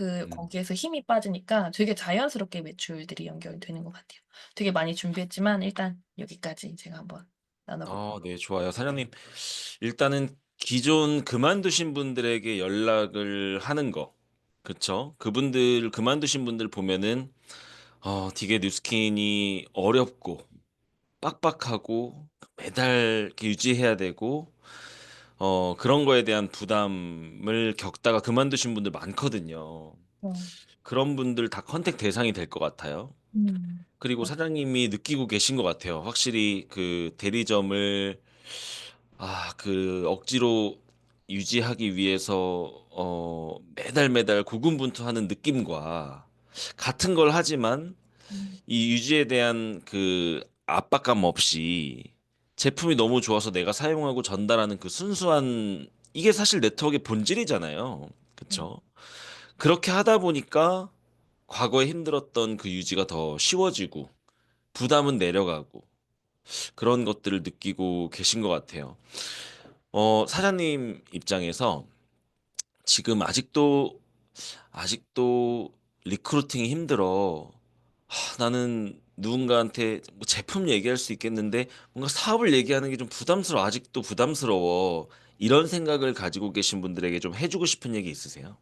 음. 거기에서 힘이 빠지니까 되게 자연스럽게 매출들이 연결되는 것 같아요. 되게 많이 준비했지만 일단 여기까지 제가 한번 나눠 볼게요. 네, 좋아요. 사장님, 일단은 기존 그만두신 분들에게 연락을 하는 거, 그쵸? 그분들 그만두신 분들 보면은 되게 뉴스킨이 어렵고 빡빡하고 매달 이렇게 유지해야 되고 그런 거에 대한 부담을 겪다가 그만두신 분들 많거든요. 어. 그런 분들 다 컨택 대상이 될 것 같아요. 그리고 맞아요. 사장님이 느끼고 계신 것 같아요. 확실히 그 대리점을 억지로 유지하기 위해서 매달 고군분투하는 느낌과 같은 걸 하지만 음. 이 유지에 대한 그 압박감 없이 제품이 너무 좋아서 내가 사용하고 전달하는 그 순수한 이게 사실 네트워크의 본질이잖아요. 음. 그쵸? 그렇게 하다 보니까 과거에 힘들었던 그 유지가 더 쉬워지고 부담은 내려가고 그런 것들을 느끼고 계신 것 같아요. 사장님 입장에서 지금 아직도 리크루팅이 힘들어. 나는 누군가한테 뭐 제품 얘기할 수 있겠는데 뭔가 사업을 얘기하는 게 좀 부담스러워. 아직도 부담스러워. 이런 생각을 가지고 계신 분들에게 좀 해주고 싶은 얘기 있으세요?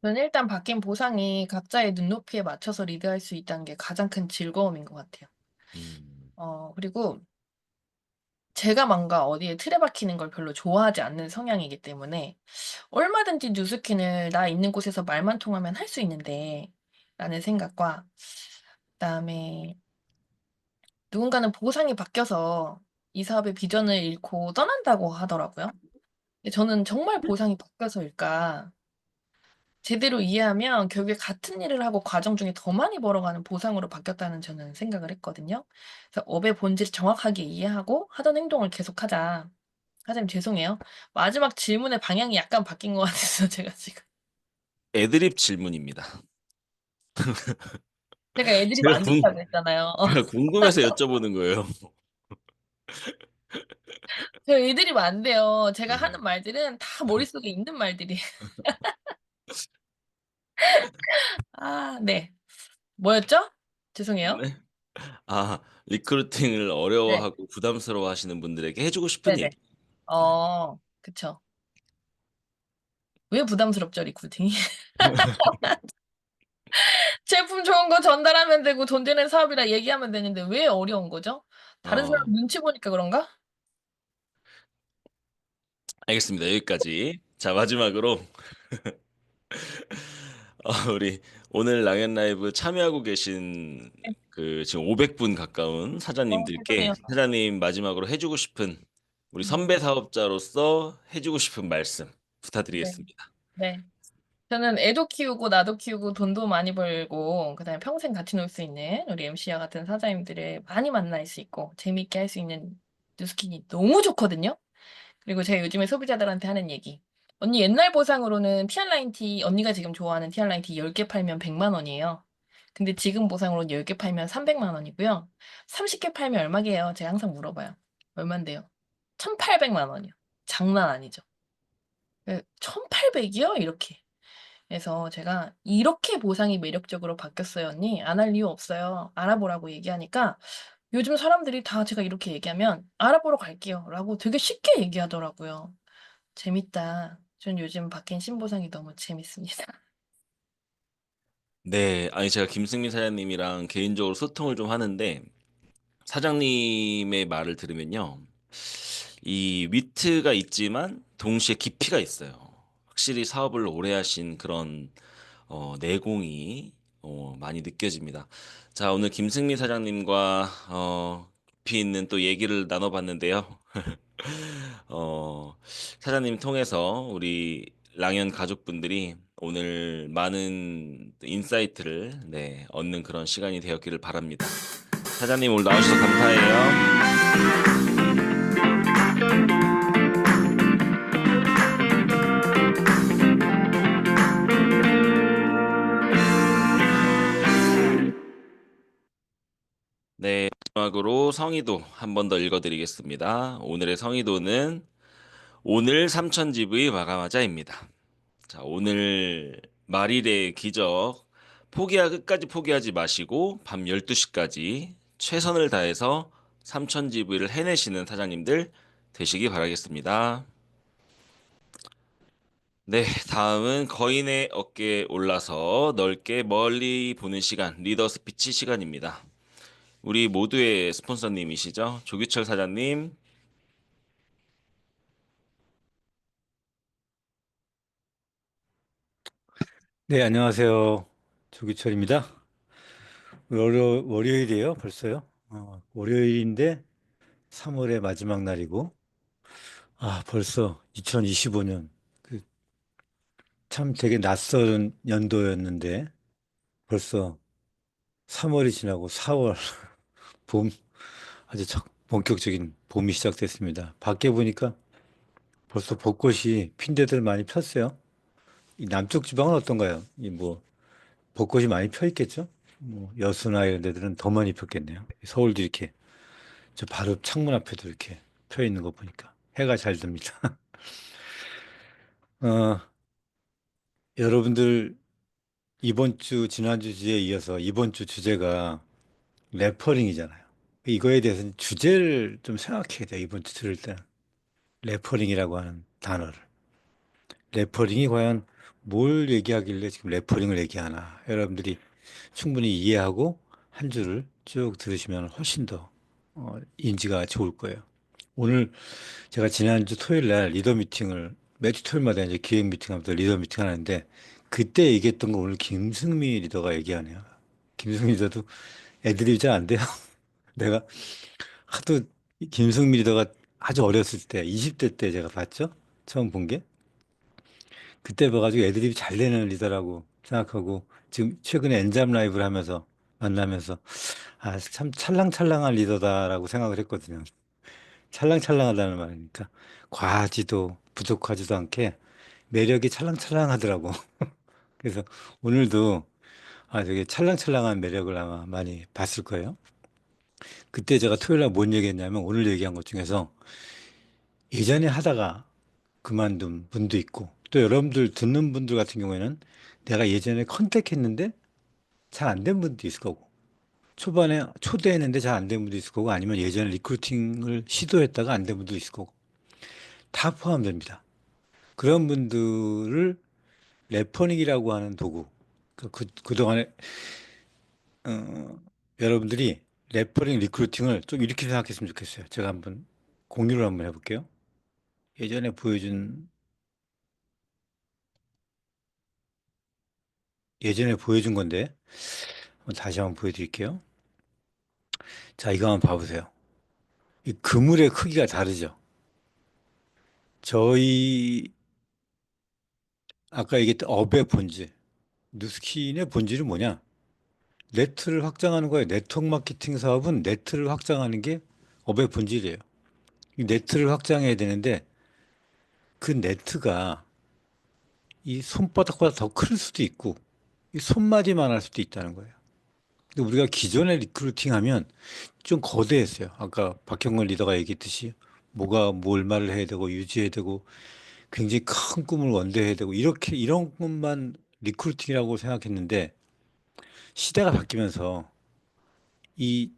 저는 일단 바뀐 보상이 각자의 눈높이에 맞춰서 리드할 수 있다는 게 가장 큰 즐거움인 것 같아요. 음. 그리고 제가 뭔가 어디에 틀에 박히는 걸 별로 좋아하지 않는 성향이기 때문에 얼마든지 뉴스킨을 나 있는 곳에서 말만 통하면 할 수 있는데 라는 생각과 그다음에 누군가는 보상이 바뀌어서 이 사업의 비전을 잃고 떠난다고 하더라고요. 근데 저는 정말 보상이 바뀌어서일까? 제대로 이해하면 결국에 같은 일을 하고 과정 중에 더 많이 벌어가는 보상으로 바뀌었다는 저는 생각을 했거든요. 그래서 업의 본질을 정확하게 이해하고 하던 행동을 계속하자. 사장님 죄송해요. 마지막 질문의 방향이 약간 바뀐 것 같아서 제가 지금 애드립 질문입니다. 제가 애드립 제가 안 좋다고 했잖아요. 제가 궁금해서 여쭤보는 거예요. 저 애드립 안 돼요. 제가 네. 하는 말들은 다 머릿속에 있는 말들이에요. 아 네. 뭐였죠? 죄송해요. 네. 리크루팅을 네. 어려워하고 부담스러워하시는 분들에게 해주고 싶은 네네. 얘기. 네. 그쵸. 왜 부담스럽죠 리크루팅이? 제품 좋은 거 전달하면 되고 돈 되는 사업이라 얘기하면 되는데 왜 어려운 거죠? 다른 사람 어, 눈치 보니까 그런가? 알겠습니다. 여기까지. 자, 마지막으로 우리 오늘 랑앤 라이브 참여하고 계신 네. 그 지금 500분 가까운 사장님들께 죄송해요. 사장님 마지막으로 해주고 싶은 우리 음. 선배 사업자로서 해주고 싶은 말씀 네. 부탁드리겠습니다. 네. 저는 애도 키우고 나도 키우고 돈도 많이 벌고 그다음에 평생 같이 놀 수 있는 우리 MC와 같은 사장님들을 많이 만날 수 있고 재미있게 할 수 있는 뉴스킨이 너무 좋거든요. 그리고 제가 요즘에 소비자들한테 하는 얘기. "언니 옛날 보상으로는 티알라인 티 언니가 지금 좋아하는 티알라인 티 10개 팔면 100만 원이에요. 근데 지금 보상으로는 10개 팔면 300만 원이고요. 30개 팔면 얼마게요?" 제가 항상 물어봐요. "얼만데요?" 1,800만 원이요. 장난 아니죠. 예. "1,800 이요?" 이렇게. 그래서 제가 "이렇게 보상이 매력적으로 바뀌었어요 언니. 안 할 이유 없어요. 알아보라."고 얘기하니까 요즘 사람들이 다 제가 이렇게 얘기하면 "알아보러 갈게요."라고 되게 쉽게 얘기하더라고요. 재밌다. 전 요즘 바뀐 신보상이 너무 재밌습니다. 네, 아니 제가 김승민 사장님이랑 개인적으로 소통을 좀 하는데 사장님의 말을 들으면요. 이 위트가 있지만 동시에 깊이가 있어요. 확실히 사업을 오래 하신 그런 내공이 많이 느껴집니다. 자, 오늘 김승민 사장님과 깊이 있는 또 얘기를 나눠봤는데요. 어, 사장님 통해서 우리 랑연 가족분들이 오늘 많은 인사이트를 네, 얻는 그런 시간이 되었기를 바랍니다. 사장님 오늘 나와주셔서 감사해요. 네, 마지막으로 성의도 한 번 더 읽어드리겠습니다. 오늘의 성의도는 오늘 삼천집의 마감하자입니다. 자, 오늘 말일의 기적 끝까지 포기하지 마시고 밤 12시까지 최선을 다해서 삼천지브이를 해내시는 사장님들 되시기 바라겠습니다. 네, 다음은 거인의 어깨에 올라서 넓게 멀리 보는 시간, 리더 스피치 시간입니다. 우리 모두의 스폰서님이시죠? 조규철 사장님. 네, 안녕하세요. 조기철입니다. 월요일이에요, 벌써요? 월요일인데 3월의 마지막 날이고, 벌써 2025년. 참 되게 낯선 연도였는데, 벌써 3월이 지나고 4월, 봄, 아주 본격적인 봄이 시작됐습니다. 밖에 보니까 벌써 벚꽃이 핀 데들 많이 폈어요. 이 남쪽 지방은 어떤가요? 이 뭐 벚꽃이 많이 펴 있겠죠? 뭐 여수나 이런 데들은 더 많이 폈겠네요. 서울도 이렇게 저 바로 창문 앞에도 이렇게 펴 있는 거 보니까 해가 잘 듭니다. 어, 여러분들 이번 주 지난주 주제에 이어서 이번 주 주제가 래퍼링이잖아요. 이거에 대해서는 주제를 좀 생각해야 돼요. 이번 주 들을 때는 래퍼링이라고 하는 단어를. 래퍼링이 과연 뭘 얘기하길래 지금 래퍼링을 얘기하나. 여러분들이 충분히 이해하고 한 주를 쭉 들으시면 훨씬 더 인지가 좋을 거예요. 오늘 제가 지난주 토요일 날 리더 미팅을 매주 토요일마다 이제 기획 미팅하면서 리더 미팅 하는데 그때 얘기했던 거 오늘 김승미 리더가 얘기하네요. 김승미 리더도 애드립이 잘 안 돼요. 내가 하도 김승미 리더가 아주 어렸을 때 20대 때 제가 봤죠. 처음 본 게. 그때 봐가지고 애드립이 잘 되는 리더라고 생각하고 지금 최근에 엔잡 라이브를 하면서 만나면서 아, 참 찰랑찰랑한 리더다라고 생각을 했거든요. 찰랑찰랑하다는 말이니까 과하지도 부족하지도 않게 매력이 찰랑찰랑하더라고. 그래서 오늘도 아, 되게 찰랑찰랑한 매력을 아마 많이 봤을 거예요. 그때 제가 토요일 날 뭔 얘기했냐면 오늘 얘기한 것 중에서 예전에 하다가 그만둔 분도 있고 또 여러분들 듣는 분들 같은 경우에는 내가 예전에 컨택했는데 잘 안 된 분도 있을 거고 초반에 초대했는데 잘 안 된 분도 있을 거고 아니면 예전에 리크루팅을 시도했다가 안 된 분도 있을 거고 다 포함됩니다. 그런 분들을 레퍼닝이라고 하는 도구 그동안에 여러분들이 레퍼링 리크루팅을 좀 이렇게 생각했으면 좋겠어요. 제가 한번 공유를 한번 해볼게요. 예전에 보여준 건데 다시 한번 보여드릴게요. 자, 이거 한번 봐보세요. 이 그물의 크기가 다르죠. 저희 아까 얘기했던 업의 본질, 누스킨의 본질은 뭐냐? 네트를 확장하는 거예요. 네트워크 마케팅 사업은 네트를 확장하는 게 업의 본질이에요. 이 네트를 확장해야 되는데 그 네트가 이 손바닥보다 더 클 수도 있고 이 손마디만 할 수도 있다는 거예요. 근데 우리가 기존에 리크루팅 하면 좀 거대했어요. 아까 박형근 리더가 얘기했듯이 뭐가 뭘 말을 해야 되고 유지해야 되고 굉장히 큰 꿈을 원대해야 되고 이렇게 이런 것만 리크루팅이라고 생각했는데 시대가 바뀌면서 이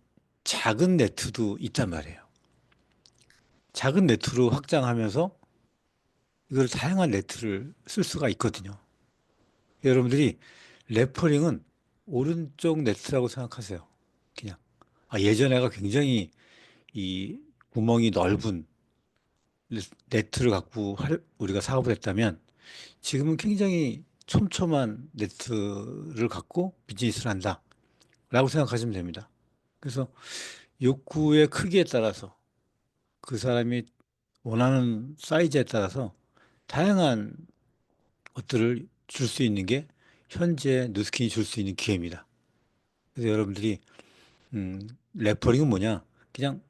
작은 네트도 있단 말이에요. 작은 네트로 확장하면서 이걸 다양한 네트를 쓸 수가 있거든요. 여러분들이 레퍼링은 오른쪽 네트라고 생각하세요. 그냥 아, 예전에가 굉장히 이 구멍이 넓은 네트를 갖고 우리가 사업을 했다면 지금은 굉장히 촘촘한 네트를 갖고 비즈니스를 한다라고 생각하시면 됩니다. 그래서 욕구의 크기에 따라서 그 사람이 원하는 사이즈에 따라서 다양한 것들을 줄 수 있는 게 현재 누스킨이 줄 수 있는 기회입니다. 그래서 여러분들이 레퍼링은 뭐냐? 그냥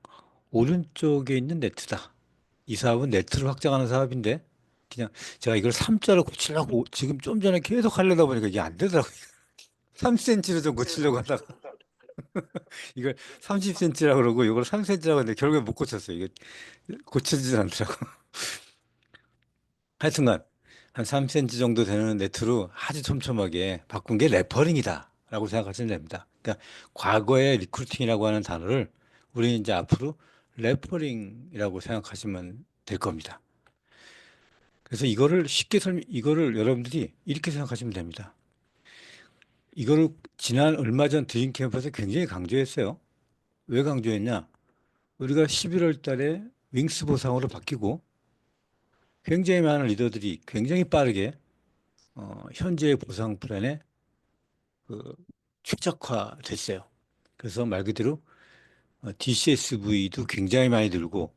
오른쪽에 있는 네트다. 이 사업은 네트를 확장하는 사업인데 그냥 제가 이걸 3자로 고치려고 지금 좀 전에 계속 하려다 보니까 이게 안 되더라고요. 3cm로 좀 고치려고 하다가 이걸 30cm라고 그러고 이걸 3cm라고 했는데 결국에 못 고쳤어요. 이게 고쳐지지 않더라고. 하여튼간 한 3cm 정도 되는 네트로 아주 촘촘하게 바꾼 게 레퍼링이다 라고 생각하시면 됩니다. 그러니까 과거의 리크루팅이라고 하는 단어를 우리는 이제 앞으로 레퍼링이라고 생각하시면 될 겁니다. 그래서 이거를 이거를 여러분들이 이렇게 생각하시면 됩니다. 이거를 지난 얼마 전 드림 캠프에서 굉장히 강조했어요. 왜 강조했냐? 우리가 11월 달에 윙스 보상으로 바뀌고 굉장히 많은 리더들이 굉장히 빠르게 현재의 보상 플랜에 최적화됐어요. 그래서 말 그대로 DCSV도 굉장히 많이 늘고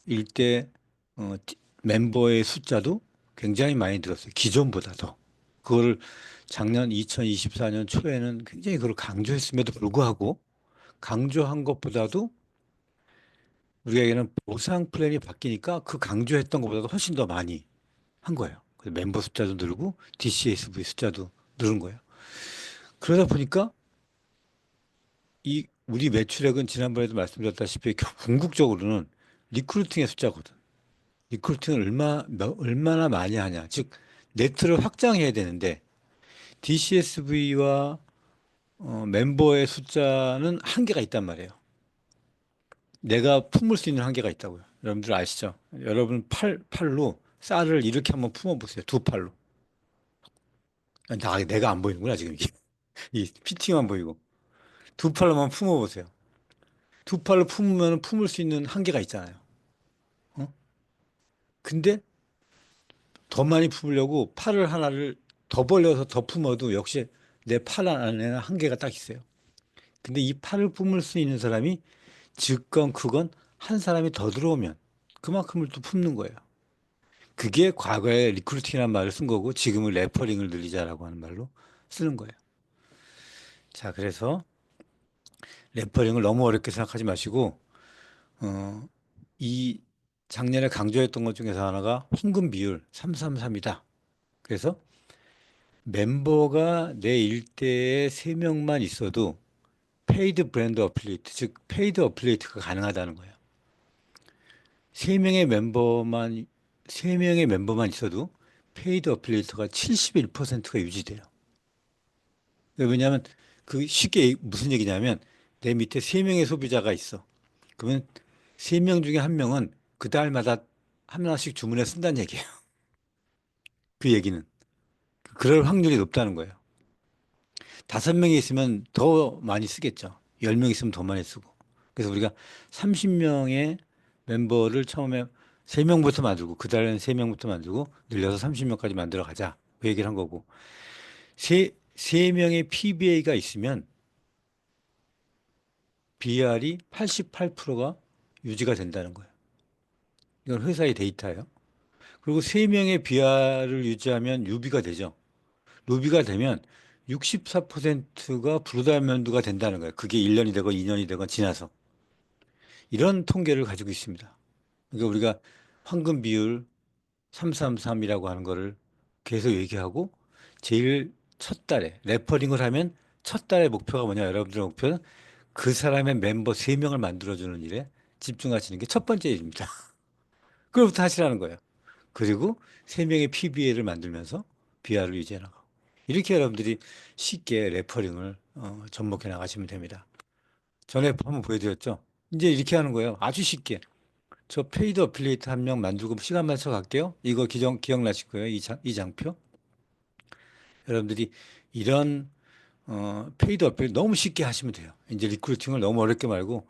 일대 멤버의 숫자도 굉장히 많이 늘었어요. 기존보다 더. 그거를 작년 2024년 초에는 굉장히 그걸 강조했음에도 불구하고 강조한 것보다도 우리에게는 보상 플랜이 바뀌니까 그 강조했던 것보다도 훨씬 더 많이 한 거예요. 그래서 멤버 숫자도 늘고 DCSV 숫자도 늘은 거예요. 그러다 보니까 이 우리 매출액은 지난번에도 말씀드렸다시피 궁극적으로는 리크루팅의 숫자거든. 리크루팅을 얼마나 많이 하냐. 즉, 네트를 확장해야 되는데 DCSV와 멤버의 숫자는 한계가 있단 말이에요. 내가 품을 수 있는 한계가 있다고요. 여러분들 아시죠? 여러분 팔로 쌀을 이렇게 한번 품어보세요. 두 팔로. 내가 안 보이는구나, 지금. 이 피팅만 보이고. 두 팔로만 품어보세요. 두 팔로 품으면 품을 수 있는 한계가 있잖아요. 어? 근데 더 많이 품으려고 팔을 하나를 더 벌려서 더 품어도 역시 내 팔 안에는 한계가 딱 있어요. 근데 이 팔을 품을 수 있는 사람이 적건 크건 한 사람이 더 들어오면 그만큼을 또 품는 거예요. 그게 과거에 리크루팅이라는 말을 쓴 거고 지금은 레퍼링을 늘리자라고 하는 말로 쓰는 거예요. 자, 그래서 레퍼링을 너무 어렵게 생각하지 마시고 이 작년에 강조했던 것 중에서 하나가 황금 비율 333이다. 그래서 멤버가 내 일대에 3명만 있어도 페이드 브랜드 어플리에이트, 즉 페이드 어플리에이트가 가능하다는 거예요. 3명의 멤버만 3명의 멤버만 있어도 페이드 어플리에이트가 71%가 유지돼요. 왜냐하면 그 쉽게 무슨 얘기냐면 내 밑에 3명의 소비자가 있어. 그러면 3명 중에 1명은 그 달마다 하나씩 주문해 쓴다는 얘기예요. 그 얘기는 그럴 확률이 높다는 거예요. 5명이 있으면 더 많이 쓰겠죠. 10명 있으면 더 많이 쓰고. 그래서 우리가 30명의 멤버를 처음에 3명부터 만들고, 그 달에는 3명부터 만들고, 늘려서 30명까지 만들어 가자. 그 얘기를 한 거고. 세 명의 PBA가 있으면 BR이 88%가 유지가 된다는 거예요. 이건 회사의 데이터예요. 그리고 3명의 BR을 유지하면 루비가 되죠. 루비가 되면 64%가 불가면도가 된다는 거예요. 그게 1년이 되건 2년이 되건 지나서. 이런 통계를 가지고 있습니다. 그러니까 우리가 황금 비율 333이라고 하는 거를 계속 얘기하고 제일 첫 달에 레퍼링을 하면 첫 달의 목표가 뭐냐? 여러분들의 목표는 그 사람의 멤버 3명을 만들어주는 일에 집중하시는 게 첫 번째 일입니다. 그걸부터 하시라는 거예요. 그리고 3명의 PBA를 만들면서 BR을 유지해 나가고. 이렇게 여러분들이 쉽게 레퍼링을 접목해 나가시면 됩니다. 전에 한번 보여드렸죠? 이제 이렇게 하는 거예요. 아주 쉽게. 저 페이드 어플리에이트 1명 만들고 시간 맞춰 갈게요. 이거 기억나실 거예요. 이 장표. 여러분들이 이런 페이드 어플리에이트 너무 쉽게 하시면 돼요. 이제 리크루팅을 너무 어렵게 말고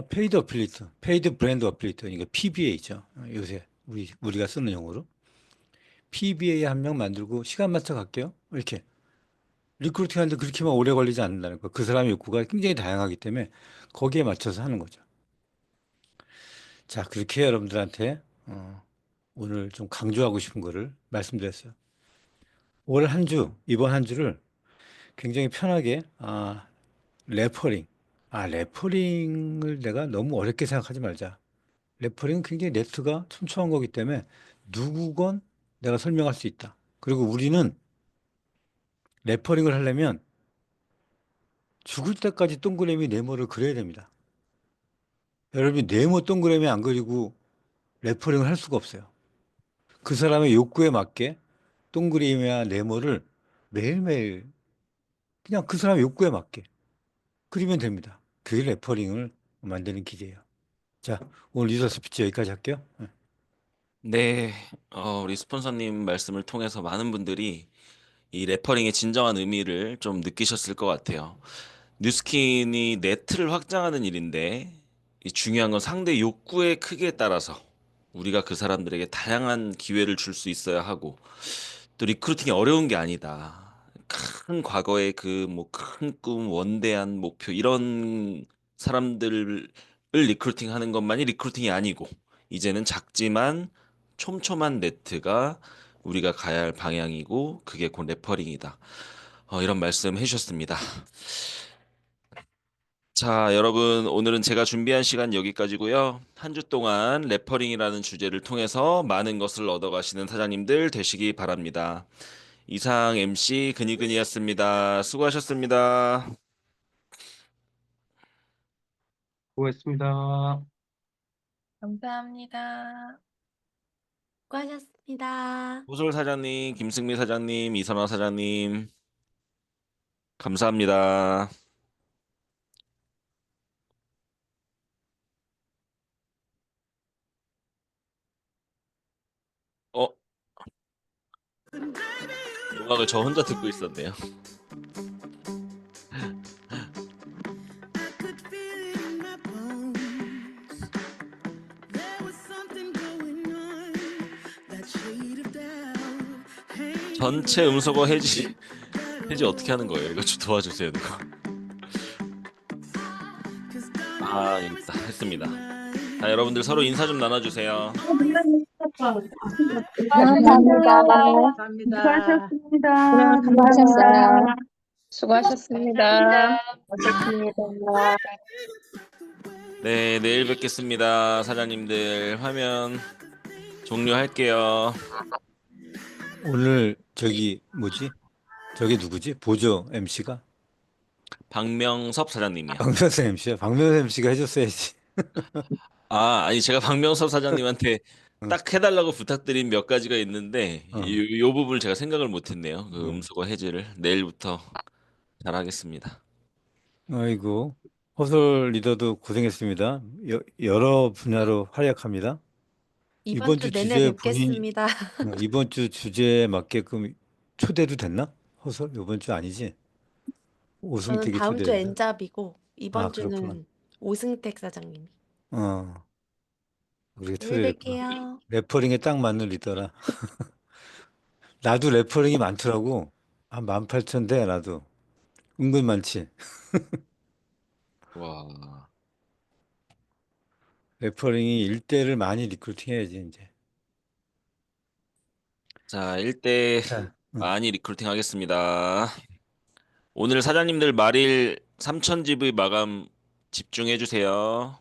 페이드 어플리에이트, 페이드 브랜드 어플리에이트, 이게 PBA죠. 요새 우리가 쓰는 용어로. PBA 1명 만들고 시간 맞춰 갈게요. 이렇게. 리크루팅 하는데 그렇게만 오래 걸리지 않는다는 거. 그 사람의 욕구가 굉장히 다양하기 때문에 거기에 맞춰서 하는 거죠. 자, 그렇게 여러분들한테 오늘 좀 강조하고 싶은 거를 말씀드렸어요. 올 한 주, 이번 한 주를 굉장히 편하게, 레퍼링. 레퍼링을 내가 너무 어렵게 생각하지 말자. 레퍼링은 굉장히 네트가 촘촘한 거기 때문에 누구건 내가 설명할 수 있다. 그리고 우리는 레퍼링을 하려면 죽을 때까지 동그라미 네모를 그려야 됩니다. 여러분이 네모 동그라미 안 그리고 레퍼링을 할 수가 없어요. 그 사람의 욕구에 맞게 동그라미와 네모를 매일매일 그냥 그 사람의 욕구에 맞게 그리면 됩니다. 그게 레퍼링을 만드는 길이에요. 자, 오늘 유저 스피치 여기까지 할게요. 네. 네, 우리 스폰서님 말씀을 통해서 많은 분들이 이 레퍼링의 진정한 의미를 좀 느끼셨을 것 같아요. 뉴스킨이 네트를 확장하는 일인데 이 중요한 건 상대 욕구의 크기에 따라서 우리가 그 사람들에게 다양한 기회를 줄 수 있어야 하고 또 리크루팅이 어려운 게 아니다. 큰 과거의 그 뭐 큰 꿈, 원대한 목표 이런 사람들을 리크루팅하는 것만이 리크루팅이 아니고 이제는 작지만 촘촘한 네트가 우리가 가야 할 방향이고 그게 곧 레퍼링이다. 이런 말씀 해주셨습니다. 자, 여러분, 오늘은 제가 준비한 시간 여기까지고요. 한 주 동안 레퍼링이라는 주제를 통해서 많은 것을 얻어가시는 사장님들 되시기 바랍니다. 이상 MC 근이근이었습니다. 수고하셨습니다. 수고했습니다. 감사합니다. 수고하셨습니다. 호솔 사장님, 김승미 사장님, 이선화 사장님, 감사합니다. 어, 음악을 저 혼자 듣고 있었네요. could feel it in my bones. There was something going on. That shade of doubt hanging 전체 음소거 해지 어떻게 하는 거예요? 이거 좀 도와주세요, 누가. 아, 여기 있다. 했습니다. 자, 여러분들 서로 인사 좀 나눠주세요. 감사합니다. 수고하셨습니다. 수고하셨습니다. 네, 내일 뵙겠습니다. 사장님들 화면 종료할게요. 오늘 저기 뭐지? 저게 누구지? 보조 MC가? 박명섭 사장님이요. 박명수 MC야. 박명수 MC가 해줬어야지. 아, 아니 제가 박명섭 사장님한테 응. 딱 해달라고 부탁드린 몇 가지가 있는데 어. 요 부분을 제가 생각을 못했네요. 그 응. 음수거 해지를 내일부터 잘하겠습니다. 아이고, 호솔 리더도 고생했습니다. 여러 분야로 활약합니다. 이번 주 내내 뵙겠습니다. 이번 주 주제에 맞게끔 초대도 됐나? 호솔? 이번 주 아니지? 저는 오승택이 다음 주 초대됐나? 엔잡이고 이번 그렇구나. 주는 오승택 사장님이. 우리가 내일 초대됐구나. 뵐게요. 레퍼링에 딱 맞는 리더라. 나도 레퍼링이 많더라고. 한 18,000대 나도. 은근 많지. 와, 레퍼링이 일대를 많이 리크루팅 해야지, 이제. 자, 1대 자, 많이 리크루팅 하겠습니다. 오늘 사장님들 말일 3,000집의 마감 집중해 주세요.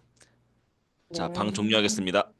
자, 방 종료하겠습니다.